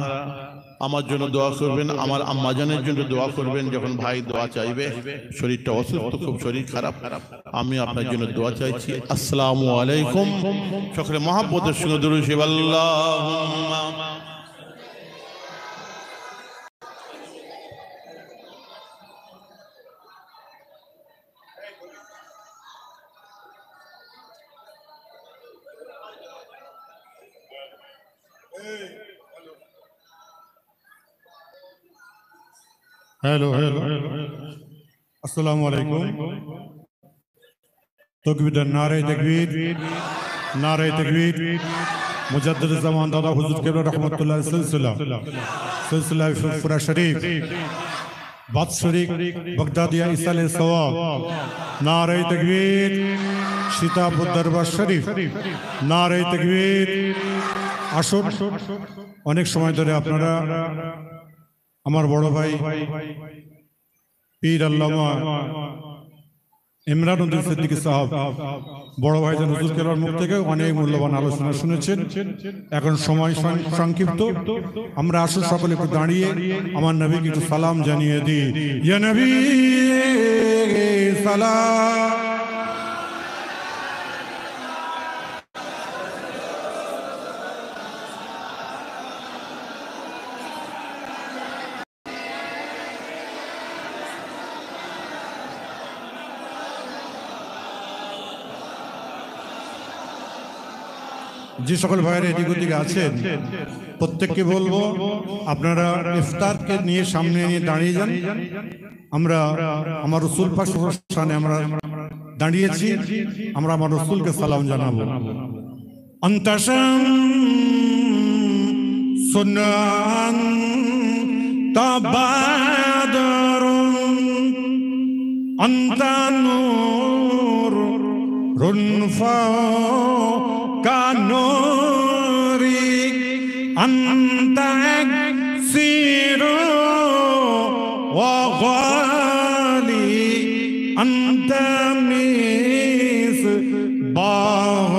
আমার জন্য দোয়া করবেন, আমার আম্মাজানের জন্য দোয়া করবেন। যখন ভাই দোয়া চাইবে, শরীরটা অসুস্থ, খুব শরীর খারাপ, আমি আপনার জন্য দোয়া চাইছি। আসসালামু আলাইকুম। সকলে মহাব্বতের সঙ্গে দুরূদ শরীফ আল্লাহুম্মা हेलो हेलो अस्सलाम वालेकुम। तकबीर, नारे तकबीर, नारे तकबीर। मुजद्दिद ज़मान दादा हुज़ूर क़िबला रहमतुल्लाह सिलसिला फुरफुरा शरीफ बादशरीक बगदादिया इसाले सवाब। नारे तकबीर, सीतापुर दरबार शरीफ। नारे तकबीर। আসুন, অনেক সময় ধরে আপনারা আমার বড় ভাই পীর আল্লামা ইমরান উদ্দিন সিদ্দিকী সাহেব, বড় ভাই জান হুজুর কেবলার মুখ থেকে অনেক মূল্যবান আলোচনা শুনেছেন। এখন সময় সংক্ষিপ্ত, আমরা আসুন সকলে একটু দাঁড়িয়ে আমার নবীকে একটু সালাম জানিয়ে দিই। ইয়া নবী সালাম। যে সকল ভাইয়েরা এদিক ওদিকে আছেন প্রত্যেককে বলবো আপনারা ইফতারকে নিয়ে সামনে নিয়ে দাঁড়িয়ে যান। আমরা আমার রাসূল পাক সাল্লাল্লাহু আলাইহি ওয়াসাল্লাম আমরা দাঁড়িয়েছি, আমরা আমার রাসূলকে সালাম জানাবো। আনতাশাম সুন্নান تبادر أنت نور فوق نوري أنت أكسير وغالي أنت مصباح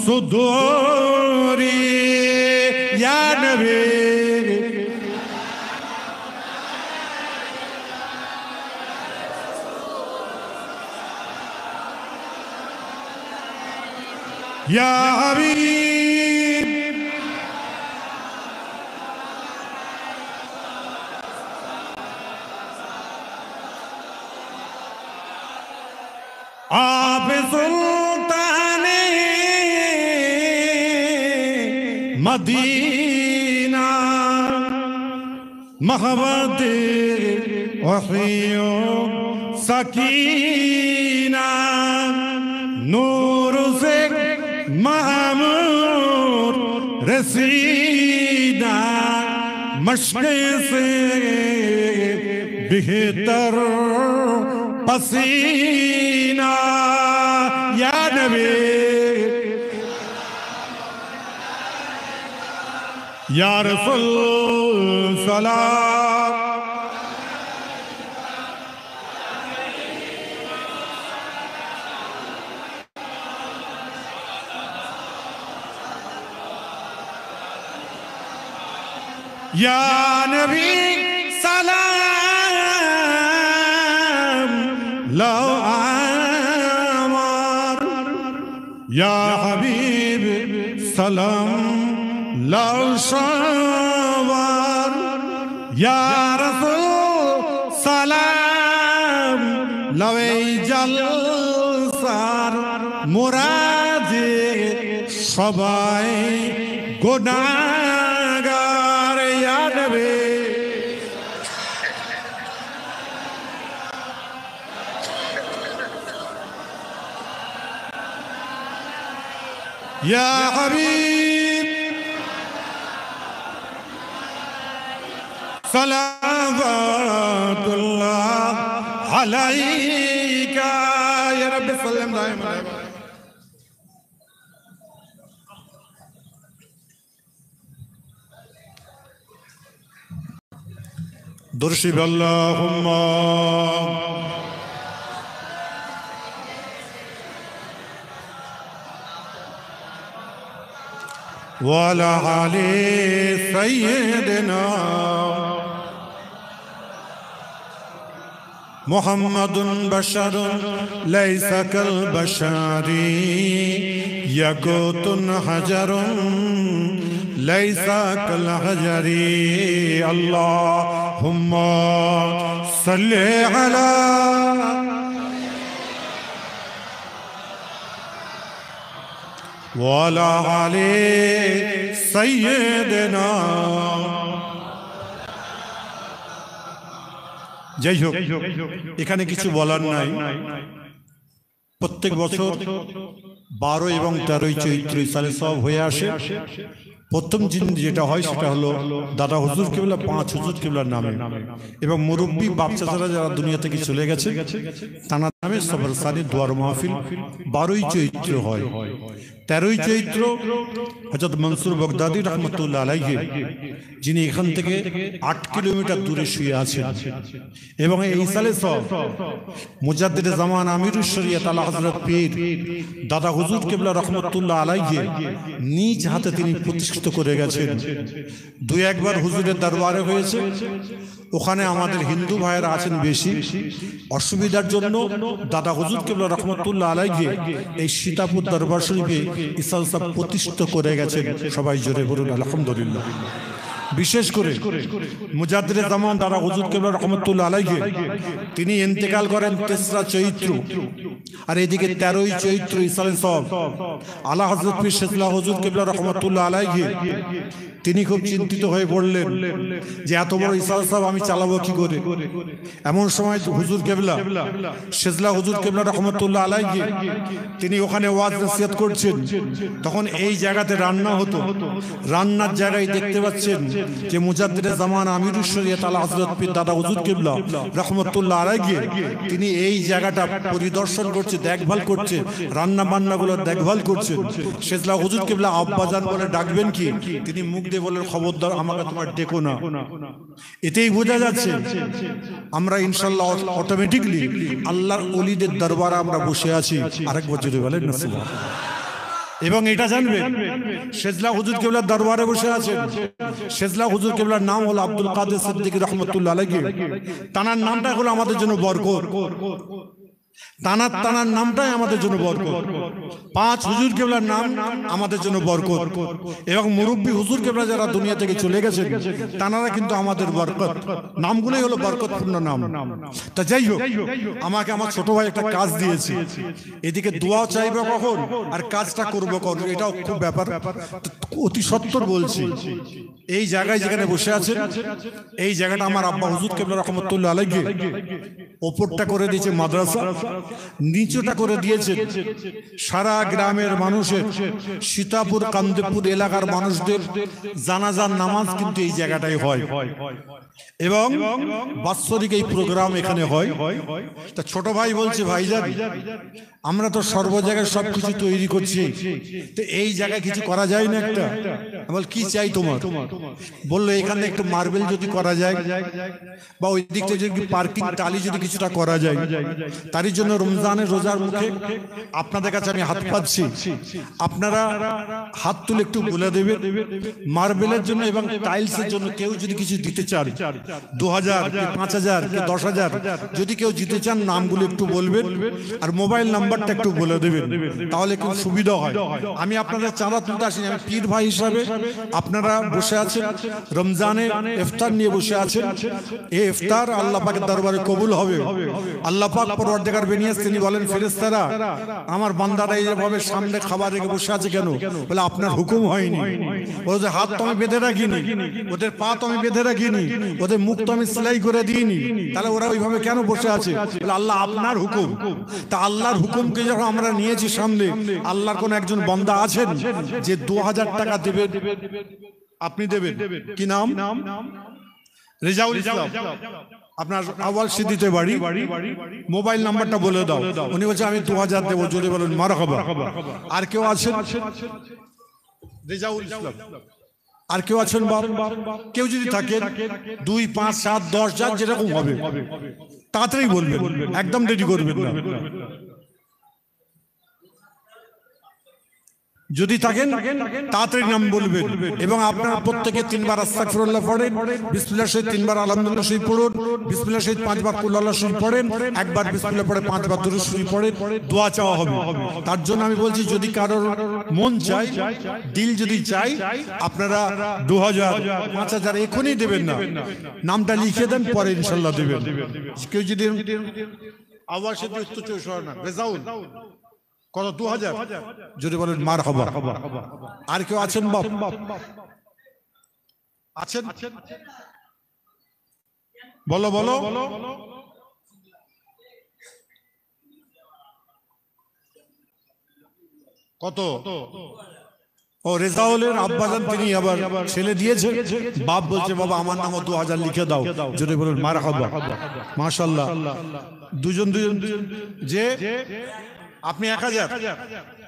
صدوري يا نبي يا حبيب आप सुल्ताने मदीना महबत वहियो सकीना नूर से महमूद रसीदा मश्क से बेहतर पसीना या नबी या रसूल सलाम या नबी सलाम लो आमार या हबीब सलाम लो शवार या रसूल सलाम लो जलसार मुरादे सबाई गुनाहगार या नबी या हबीब सलावतुल्लाह अलैका या रब्बी सल्लम दाइमा दुर्शिब अल्लाहुम्मा वाला आले सय्यदना मुहम्मदुन बशरुन लैसा कल बशरी यकुतुन हजरुन लैसा कल हजरी अल्लाहुम्मा सल्ली अला वाला आले सय्यदना যাই হোক এখানে কিছু বলার নাই প্রত্যেক বছর 12 এবং 13 চৈত্র সালে সব হয়ে আসে প্রথম দিন যেটা হয় সেটা হলো দাদা হুজুর কেবলা 5 হুজুর কেবলার নামে এবং মুরব্বি বাচ্চারা যারা দুনিয়া থেকে চলে গেছে তার নামে সবরসানি দোয়ার মাহফিল 12 চৈত্র হয় 13 চৈত্র হযরত মনসুর বাগদাদি রাহমাতুল্লাহ আলাইহি যিনি এখান থেকে 8 কিলোমিটার দূরে শুয়ে আছেন এবং এই সালে সব মুজাদ্দিদ জামান আমিরুশ শরিয়ত আলা হযরত পীর দাদা হুজুর কেবলা রাহমাতুল্লাহ আলাইহি নিজ হাতে তিনি প্রতিষ্ঠিত করে গেছেন দুই একবার হুজুরের দরবারে হয়েছে ওখানে আমাদের হিন্দু ভাইরা আছেন বেশি অসুবিধার জন্য দাদা হুজুর কেবলা রাহমাতুল্লাহ আলাইহি এই সীতাপুর দরবার শরীফে ইসাল সাহেব প্রতিষ্ঠিত করে গেছেন সবাই জোরে বলুন আলহামদুলিল্লাহ বিশেষ করে মুজাদ্দিদ জামান দাদা হুজুর কেবলা রাহমাতুল্লাহ আলাইহি তিনি ইন্তেকাল করেন 3রা চৈত্র আর এদিকে 13ই চৈত্র ইসালে সব আলা হযরত পীর শেখুল্লাহ হুজুর কেবলা রাহমাতুল্লাহ আলাইহি তিনি খুব চিন্তিত হয়ে পড়লেন যে এত বড় ইসাল সাহেব আমি চালাবো কি করে এমন সময় হুজুর কেবলা শেখুল্লাহ হুজুর কেবলা রাহমাতুল্লাহ আলাইহি তিনি ওখানে ওয়াজ নসিহত করছেন তখন এই জায়গাতে রান্না হতো রান্নার জায়গায় দেখতে পাচ্ছেন যে মুজাদ্দিদে জামান আমিরুশ শরিয়ত আলা হযরত পীর দাদা হুজুর কিবলা রাহমাতুল্লাহ আলাইহি তিনি এই জায়গাটা পরিদর্শন করছে, দেখভাল করছে, রান্না বান্নাগুলো দেখভাল করছে। শেজলা হুজুর কিবলা আব্বাজান বলে ডাকবেন কি, তিনি মুখ দিয়ে বলেন খবরদার আমাকে তোমার ডেকো না। এতেই বোঝা যাচ্ছে আমরা ইনশাআল্লাহ অটোমেটিকলি আল্লাহর ওলিদের দরবারে আমরা বসে আছি। আরেকবার যদি বলেন না সুবহানাল্লাহ। এবং এটা জানবেন শেজলা হুজুর কিবলার দরবারে বসে আছেন। শেজলা হুজুর কিবলার নাম হলো আব্দুল কাদের সিদ্দিকী রাহমাতুল্লাহ আলাইহি। তানার নামটা হলো আমাদের জন্য বরকত। তানার নামটাই আমাদের জন্য বরকত। 5 হুজুর কিবলার নাম আমাদের জন্য বরকত। এবং মুরব্বী হুজুর কিবলা যারা দুনিয়া থেকে চলে গেছেন তানারা কিন্তু আমাদের বরকত। নামগুলোই হলো বরকতপূর্ণ নাম। তা যাই হোক, আমাকে আমার ছোট ভাই একটা কাজ দিয়েছে, এদিকে দোয়া চাইবে কখন আর কাজটা করবো কখন, এটাও খুব ব্যাপার। অতি সত্বর বলছি, এই জায়গায় যেখানে বসে আছেন এই জায়গাটা আমার আব্বা হুজুর কিবলা রাহমাতুল্লাহ আলাইহি ওপরটা করে দিয়েছে মাদ্রাসা, নিচুটা করে দিয়েছে সারা গ্রামের মানুষের, সীতাপুর কান্দেপুর এলাকার মানুষদের জানাজার নামাজ কিন্তু এই জায়গাটাই হয় এবং বাৎসরিক এই প্রোগ্রাম এখানে হয়। তা ছোট ভাই বলছে ভাইজান আমরা তো সর্ব জায়গায় সবকিছু তৈরি করছি, তো এই জায়গায় কিছু করা যায় না একটা? বল কি চাই তোমার? বললো এখানে একটু মার্বেল যদি করা যায় বা ওই দিক থেকে যদি পার্কিং টালি যদি কিছুটা করা যায়, তারই জন্য রমজানের রোজার মুখে আপনাদের কাছে আমি হাত পাচ্ছি, আপনারা হাত তুলে একটু বলে দেবেন মার্বেলের জন্য এবং টাইলসের জন্য কেউ যদি কিছু দিতে চান, 2000 কি 5000 কি 10000 যদি কেউ দিতে চান নামগুলো একটু বলবেন আর মোবাইল নাম্বারটা একটু বলে দেবেন, তাহলে খুব সুবিধা হয়। আমি আপনাদের চাঁদা তুলতে আসিনি, আমি পীর ভাই হিসাবে আপনারা বসে আছেন রমজানে ইফতার নিয়ে বসে আছেন, এই ইফতার আল্লাহ পাকের দরবারে কবুল হবে। আল্লাহ পাক পরওয়ারদিগার বেনিয়াস তিনি বলেন ফেরেশতারা আমার বান্দারা এইভাবে সামনে খাবার রেখে বসে আছে কেন? বলে আপনার হুকুম হয়নি। ওদের হাত তো আমি বেঁধে রাখিনি, ওদের পা তো আমি বেঁধে রাখিনি, ওদের মুখ তো আমি সেলাই করে দিইনি, তাহলে ওরা ওইভাবে কেন বসে আছে? বলে আল্লাহ আপনার হুকুম। তা আল্লাহর হুকুমকে যখন আমরা নিয়েছি সামনে, আল্লাহর কোন একজন বান্দা আছেন যে 2000 টাকা দেবে, আপনি দেবেন কি নাম? রেজাউল ইসলাম, আপনার আওয়াল সিদ্দিতে বাড়ি, মোবাইল নাম্বারটা বলে দাও। উনি বলছে আমি 2000 দেবো, যদি বলেন মারহাবা। আর কেউ আছেন? রেজাউল ইসলাম। আর কেউ আছেন? কেউ যদি থাকে 2, 5, 7, 10 যার যেরকম হবে তাড়াতাড়ি বলবেন, একদম দেরি করবেন না। যদি থাকেন তাড়াতাড়ি নাম বলবেন এবং আপনারা প্রত্যেকে 3 বার আস্তাগফিরুল্লাহ পড়েন, বিসমিল্লাহ শরীফ 3 বার আলহামদুলিল্লাহ শরীফ পড়ুন, বিসমিল্লাহ শরীফ 5 বার কুল আল্লাহ শরীফ পড়েন, একবার বিসমিল্লাহ পড়ে 5 বার দুরূদ শরীফ পড়েন, দোয়া চাওয়া হবে। তার জন্য আমি বলছি যদি কারোর মন চাই, দিল যদি চাই, আপনারা 2000 5000 এখনই দেবেন না, নামটা লিখে দেন, পরে ইনশাআল্লাহ দেবেন। কেউ যদি আওয়াজ সাথে উত্তর চৌষট্টি না রেজাউল কত 2000 যদি বলেন মারহাবা। আর কেউ আছেন? বাপ আছেন? বলো বলো। কত? ও রেজাউলের আব্বাজান তিনি আবার ছেলে দিয়েছে, বাপ বলছে বাবা আমার নাম 2000 লিখে দাও, যদি বলেন মারহাবা। মাশাআল্লাহ, দুজন যে আপনি 1000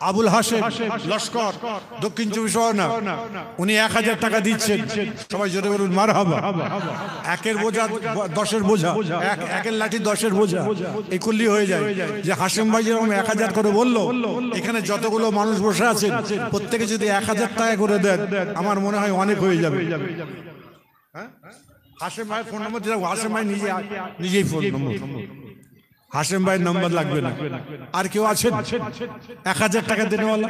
আবুল হাশেম লস্কর দক্ষিণ 24 পরগনা, উনি 1000 টাকা দিচ্ছেন, সবাই জোরে বলুন মারহাবা। একের বোঝা 10-এর বোঝা, একের লাঠি 10-এর বোঝা, এই করলেই হয়ে যায়। যে হাশেম ভাই যেরকম 1000 করে বললো, এখানে যতগুলো মানুষ বসে আছেন প্রত্যেকে যদি 1000 টাকা করে দেন আমার মনে হয় অনেক হয়ে যাবে। হাশেম ভাই ফোন নম্বর দিলাম, হাশেম ভাই নিজেই ফোন নম্বর, হাশেম ভাইয়ের নাম্বার লাগবে না। আর কেউ আছেন 1000 টাকা দেনেওয়ালা?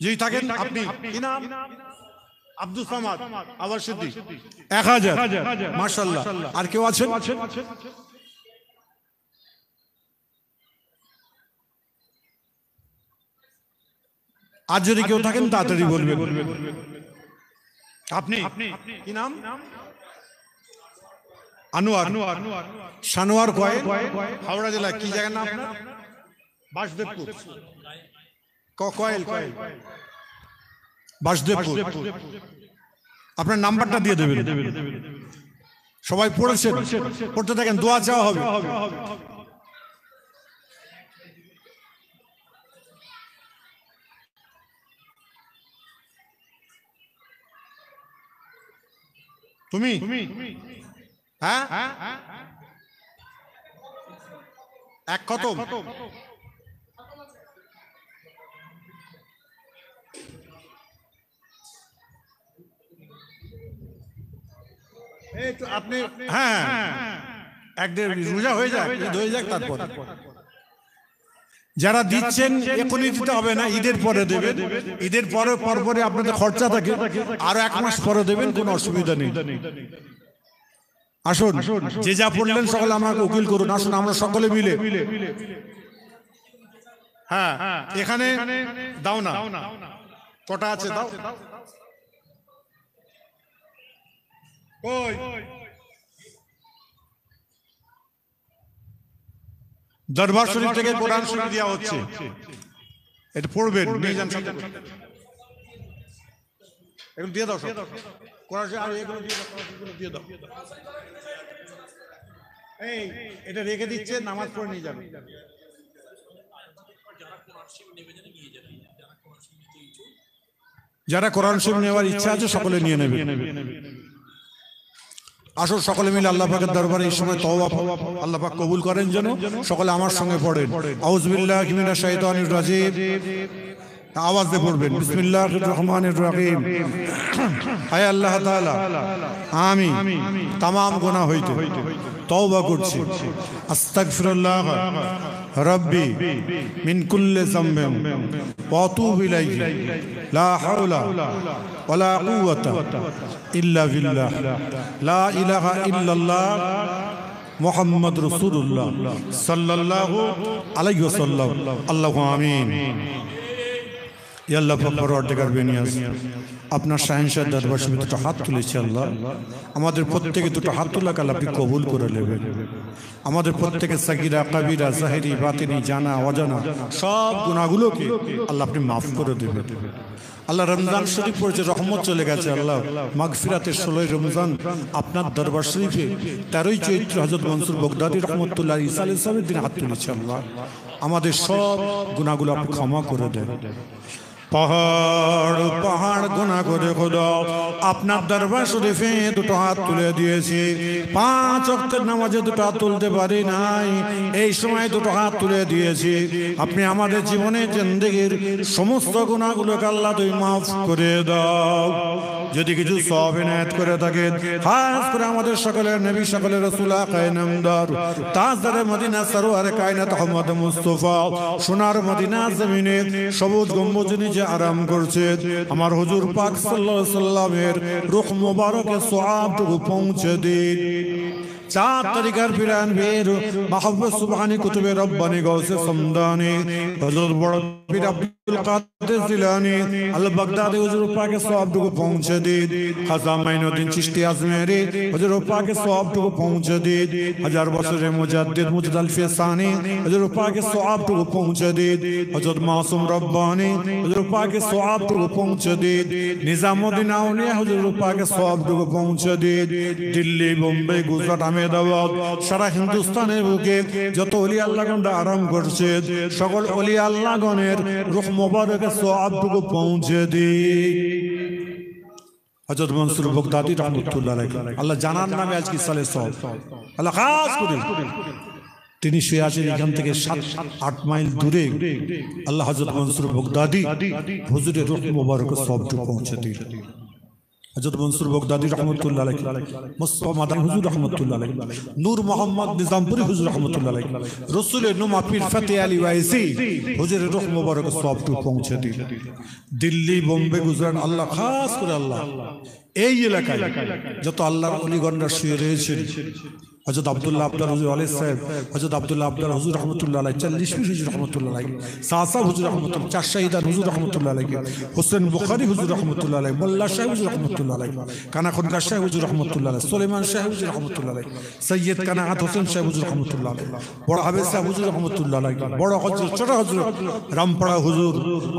যদি থাকেন আপনি, কি নাম? আব্দুল সামাদ আবার সিদ্দিক, 1000 মাশাআল্লাহ। আর কেউ আছেন? আর যদি কেউ থাকেন তাড়াতাড়ি বলবেন। আপনি কি নাম? আনোয়ার সানোয়ার কয়েল, হাওড়া জেলা। কি জায়গার নাম? বাসুদেবপুর। কয়েল বাসুদেবপুর। আপনার নাম্বারটা দিয়ে দেবেন। সবাই পড়েছেন, পড়তে থাকেন, দোয়া চাওয়া হবে। তুমি হ্যাঁ এক খতম। আপনি হ্যাঁ এক দেড় রোজা হয়ে যাক, ঈদ হয়ে যাক, তারপর যারা দিচ্ছেন এখনই দিতে হবে না, ঈদের পরে দেবেন। ঈদের পরে পরপরে আপনাদের খরচা থাকে, আরো 1 মাস পরে দেবেন, কোনো অসুবিধা নেই। আসুন, যে যা পড়লেন সকলে আমাকে উকিল করুন। আসুন আমরা সকলে মিলে, হ্যাঁ এখানে দাও না, কটা আছে দাও। দরবার শরীফ থেকে কোরআন শরীফ দেওয়া হচ্ছে, এটা পড়বেন, নিয়ে যান সাথে। এগুলো দিয়ে দাও সব, কোরআন শরীফ আর এগুলো দিয়ে দাও। এই এটা রেখে দিচ্ছে, নামাজ পড়ে নিয়ে যাবে। যারা কোরআন শরীফ নেওয়ার ইচ্ছা আছে সকলে নিয়ে নেবে। আসো সকলে মিলে আল্লাহ পাকের দরবারে এই সময় তওবা আল্লাহ পাক কবুল করেন যেন। সকলে আমার সঙ্গে পড়েন, আউযু বিল্লাহি মিনাশ শাইতানির রাজিম। আওয়াজ দিয়ে পড়বেন, বিসমিল্লাহির রহমানির রহিম। আয় আল্লাহ তাআলা, আমি तमाम গুনাহ হইতে তওবা করছি। আস্তাগফিরুল্লাহ রাব্বি মিন কুল্লি যামবিন ওয়া আতুবু ইলাইহি লা হাওলা ওয়ালা কুওয়াতা ইল্লা বিল্লাহ লা ইলাহা ইল্লাল্লাহ মুহাম্মদ রাসূলুল্লাহ সাল্লাল্লাহু আলাইহি ওয়াসাল্লাম। আল্লাহু আমিন। ইয়া আল্লাহ পরওয়ারদিগার বেনিয়াজ, আপনার শাহেনশাহ দরবার শরীফে দুটো হাত তুলেছি আল্লাহ, আমাদের প্রত্যেকে দুটো হাত তোলা কাল আপনি কবুল করে নেবেন। আমাদের প্রত্যেকের সাগীরা কাবীরা জাহেরি বাতিনি জানা অজানা সব গুনাহগুলোকে আল্লাহ আপনি মাফ করে দেবেন। আল্লাহ রমজান শরীফ পড়েছে, রহমত চলে গেছে আল্লাহ, মাগফিরাতের 16ই রমজান আপনার দরবার শরীফে 13ই চৈত্র হযরত মনসুর বগদাদী রহমতুল্লাহ ঈসা আলাইহিস সালামের দিন হাত তুলেছি আল্লাহ, আমাদের সব গুনাহগুলো আপনি ক্ষমা করে দেন। পাহাড় পাহাড় গুনাহ করে খোদা আপনার দরবার শরীফে দুটো হাত তুলে দিয়েছি, 5 ওয়াক্তের নামাজে দুটো হাত তুলতে পারি নাই, এই সময় দুটো হাত তুলে দিয়েছি। আপনি আমাদের জীবনে জিন্দেগির সমস্ত গুনাহগুলোকে আল্লাহ তুমি মাফ করে দাও। যদি কিছু সওয়াব ইনায়াত করে থাকেন, খাস করে আমাদের সকলের নবী সকলের রাসূল আকায়ে নামদার তাজদারে মদিনা সরওয়ারে কায়নাত আহমদ মুস্তাফা সোনার মদিনা জমিনে সবুজ গম্বুজ নিচে আরাম করছে আমার হুজুর পাক সাল্লাল্লাহু আলাইহি সাল্লামের রূহ মুবারকে সওয়াবটুকু পৌঁছে দিন। 4 তরিকার পিরান বীর মাহবুব সুবহানী কুতুবে রব্বানী গৌসে সমদানী হযরত বড় পীর আব্দুল কাদের জিলানী আল বাগদাদি হুজুর পাকে সওয়াবটুকু পৌঁছে দিন। খাজা মাইনুদ্দিন চিশতি আজমেরি হুজুর পাকে সওয়াবটুকু পৌঁছে দিন। 1000 বছরের মুজাদ্দিদ মুজদাল ফিসানি হুজুর পাকে সওয়াবটুকু পৌঁছে দিন। হযরত মাসুম রব্বানী হুজুর পাকে সওয়াবটুকু পৌঁছে দিন। নিজামউদ্দিন আউলিয়া হুজুর পাকে সওয়াবটুকু পৌঁছে দিন। দিল্লি বোম্বে গুজরাট আহমেদাবাদ সারা হিন্দুস্তানের বুকে যত ওলি আল্লাহগণ আরাম করছে সকল ওলি আল্লাহগণের রূহ মুবারকে সওয়াবটুকু পৌঁছে দিন। হযরত মনসুর বগদাদী রাহমাতুল্লাহ আলাইহি আল্লাহ জানার নামে আজকে সালে সওয়াব আল্লাহ খাস করে তিনি শুয়ে আছেন এখান থেকে 7-8 মাইল দূরে। আল্লাহ হযরত মনসুর বগদাদী হুজুরের রূহ মুবারকে সওয়াবটুকু পৌঁছে দিন। হযরত মনসুর বগদাদী রাহমাতুল্লাহ আলাইহি, মুস্তাফা মাদানী হুজুর রাহমাতুল্লাহ আলাইহি, নূর মোহাম্মদ নিজামপুরি হুজুর রাহমাতুল্লাহ আলাইহি, রাসূলের নুমা পীর ফতেহ আলী ওয়াইসি হুজুরের রূহ মুবারকে সওয়াবটুকু পৌঁছে দিন। দিল্লি বোম্বে গুজরাট আল্লাহ খাস করে আল্লাহ এই এলাকায় যত আল্লাহর ওলিগণরা শুয়ে রয়েছেন হযরত আব্দুল্লাহ আবদার হুজুর আলাইহিস সালাম, হযরত আব্দুল্লাহ আবদার হুজুর রহমাতুল্লাহ আলাইহি, 40 পীর হুজুর রহমাতুল্লাহ আলাইহি, সাহসাব হুজুর রহমাতুল্লাহ, চার শাহিদান হুজুর রহমাতুল্লাহ আলাইহি, হোসেন বুখারী হুজুর রহমাতুল্লাহ আলাইহি, মোল্লা শাহ হুজুর রহমাতুল্লাহ আলাইহি, কানাখনকা শাহ হুজুর রহমাতুল্লাহ আলাইহি, সুলাইমান শাহ হুজুর রহমাতুল্লাহ আলাইহি, সৈয়দ কানাআত হোসেন শাহ হুজুর রহমাতুল্লাহ আলাইহি, বড় হাফেজ শাহ হুজুর রহমাতুল্লাহ আলাইহি, বড় হযরত ছোট হযরত রামপাড়া হুজুর,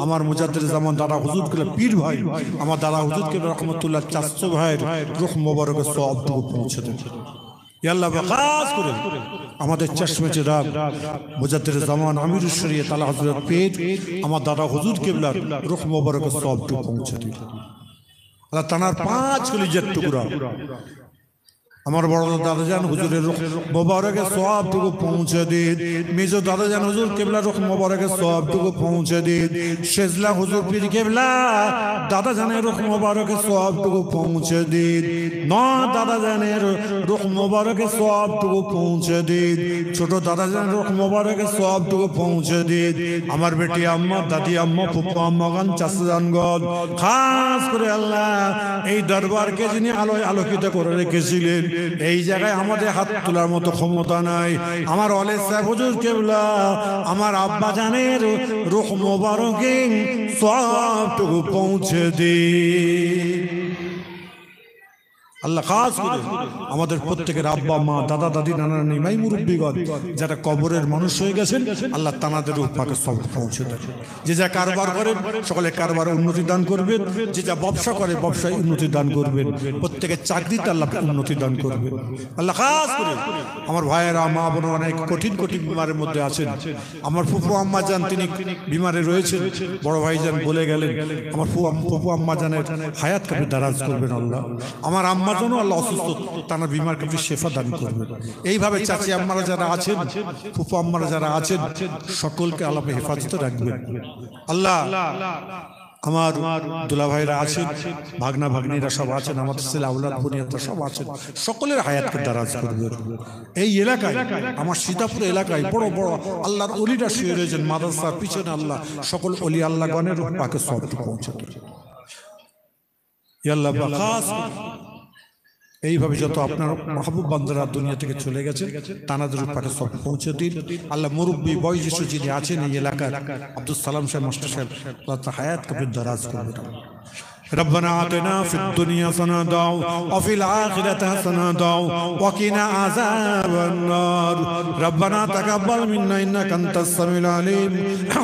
আমার মুজাদ্দিদ জামান দাদা হুজুর কে পীর ভাই, আমার দাদা হুজুর কে রহমাতুল্লাহ চাচা ভাইয়ের রূহ মোবারকের সওয়াবটুকু পৌঁছে দেন। ইয়া আল্লাহ, খাস করে আমাদের চশমে চিরাগ মুজাদ্দিদ জামান আমিরুশ শরিয়ত আলা হযরত পীর আমার দাদা হুজুর কিবলার রূহ মোবারকের সওয়াবটুকু পৌঁছে দিন। আল্লাহ তানার 5 কলিজার টুকরা আমার বড় দাদাজান হুজুরের রূহ মোবারকের সওয়াবটুকু পৌঁছে দিন। মেজো দাদাজান হুজুর কিবলার রূহ মোবারকের সওয়াবটুকু পৌঁছে দিন। শেজলা হুজুর পীর কিবলা দাদাজানের রূহ মোবারকের সওয়াবটুকু পৌঁছে দিন। দাদাজানের রূহ মোবারকের সওয়াবটুকু পৌঁছে দিন। ছোট দাদাজানের রূহ মোবারকের সওয়াবটুকু পৌঁছে দিন। আমার বেটি আম্মা, দাদি আম্মা, ফুফু আম্মা গান, চাচাজান গণ, খাস করে আল্লাহ এই দরবারকে যিনি আলোয় আলোকিত করে রেখেছিলেন, এই জায়গায় আমাদের হাত তোলার মতো ক্ষমতা নাই। আমার ওয়ালিদ সাহেব হুজুর কিবলা আমার আব্বা জানের রূহ মোবারকে সওয়াবটুকু পৌঁছে দিন। আল্লাহ খাস করে আমাদের প্রত্যেকের আব্বা মা, দাদা দাদি, নানা নানি, মাই মুরব্বীগণ যারা কবরের মানুষ হয়ে গেছেন, আল্লাহ তানাদের রূহ পাকে সব পৌঁছে দেন। যে যা কারবার করেন সকলে কারবারে উন্নতি দান করবেন, যে যা ব্যবসা করে ব্যবসায় উন্নতি দান করবেন, প্রত্যেকের চাকরিতে আল্লাহ উন্নতি দান করবেন। আল্লাহ খাস করে আমার ভাইয়েরা, মা বোন অনেক কঠিন কঠিন বিমারের মধ্যে আছেন। আমার ফুফু আম্মা জান তিনি বিমারে রয়েছেন, বড় ভাইজান বলে গেলেন, আমার ফুফু আম্মা জানের হায়াত কাপে দারাজ করবেন আল্লাহ। আমার আম্মা জন্য আল্লাহ অসুস্থ, তারা বিমার কাপে শেফা দান করবেন। এইভাবে চাচি আম্মারা যারা আছেন, ফুফু আম্মারা যারা আছেন, সকলকে আল্লাহ হেফাজতে রাখবেন। আল্লাহ আমার দুলা ভাইরা আছেন, ভাগনা ভাগ্নিরা সব আছেন, আমাদের ছেলে আউলাদ বুনিয়াদরা সব আছেন, সকলের হায়াতকে দারাজ করবেন। এই এলাকায়, আমার সীতাপুর এলাকায় বড় বড় আল্লাহর ওলিরা শুয়ে রয়েছেন মাদ্রাসার পিছনে। আল্লাহ সকল ওলি আল্লাহ গণের পাকে সব পৌঁছে দেন। ইয়া আল্লাহ খাস এইভাবে যত আপনার মাহবুব বান্দারা দুনিয়া থেকে চলে গেছে, তানাদের পাকে সব পৌঁছে দিন। আল্লাহ মুরব্বী বয়োজ্যেষ্ঠ যিনি আছেন এই এলাকায়, আব্দুল সালাম সাহেব, মাস্টার সাহেব, আল্লাহ তার হায়াত কবির দারাজ করবেন। ربنا آتنا في الدنيا حسنة وفي الآخرة حسنة وقنا عذاب النار ربنا تقبل منا إنك أنت السميع العليم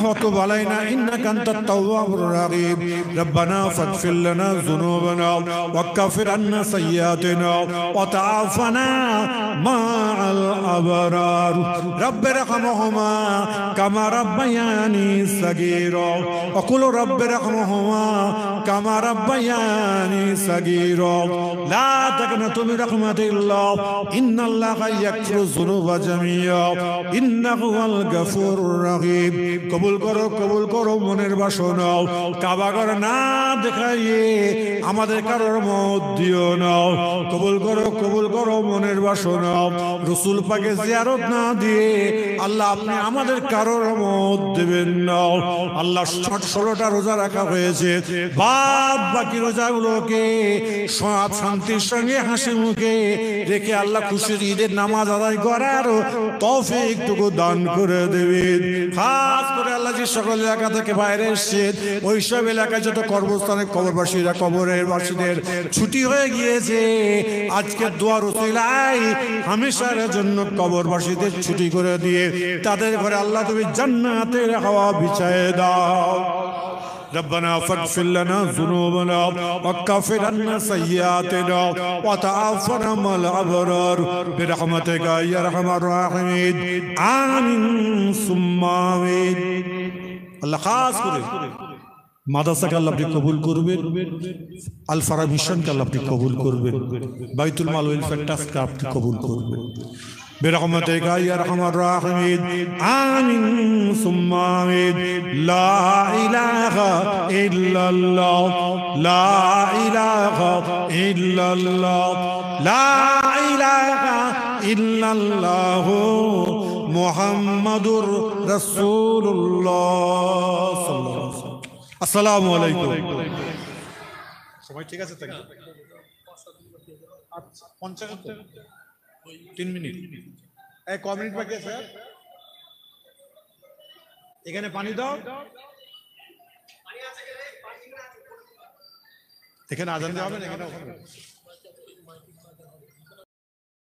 وتب علينا إنك أنت التواب الرحيم ربنا فاغفر لنا ذنوبنا وكفر عنا سيئاتنا وتعافنا مع الأبرار رب ارحمهما كما ربياني صغيرا وقل رب ارحمهما كما ربياني صغيرا لا تقنطوا من رحمة الله إن الله يغفر الذنوب جميعا إنه هو الغفور الرحيم কবুল করো মনের বাসনা কাবা ঘর না দেখাইয়ে আমাদের কারোর মত দিও না কবুল করো মনের বাসনা রাসূল পাকের জিয়ারত না দিয়ে আল্লাহ আপনি আমাদের কারোর মত দেবেন না আল্লাহ 16টা রোজা রাখা হয়েছে বাকি রোজাগুলোকে সব শান্তির সঙ্গে হাসি মুখে রেখে আল্লাহ খুশির ঈদের নামাজ আদায় করার তৌফিকটুকু দান করে দেবেন খাস করে আল্লাহ যে সকল এলাকা থেকে বাইরে এসেছেন ওইসব এলাকায় যত কর্মস্থানে কবরবাসীরা কবরের বাসীদের ছুটি হয়ে গিয়েছে আজকে দোয়ার ওসিলায় হামেশার জন্য কবরবাসীদের ছুটি করে দিয়ে তাদের ঘরে আল্লাহ তুমি জান্নাতের হাওয়া বিছায়ে দাও ربنا فاغفر لنا ذنوبنا وكفر عنا سيئاتنا وتعافنا مع الأبرار برحمتك يا أرحم الراحمين آمين ثم آمين আল্লাহ খাস করে মাদ্রাসাকে আল্লাহ আপনি কবুল করবেন আল ফারা মিশনকে আল্লাহ আপনি কবুল করবেন বাইতুল মাল ওয়েলফেয়ার ট্রাস্টকে আপনি কবুল করবেন برحمتك يا ارحم الراحمين آمين ثم آمين لا إله إلا الله لا إله إلا الله لا إله إلا الله محمد رسول الله صلى الله عليه وسلم السلام عليكم সবাই ঠিক আছে তাই 50 3 মিনিট। ক মিনিট বাকি আছে? এখানে পানি দাও। এখানে আজান দেওয়া হবে না, এখানে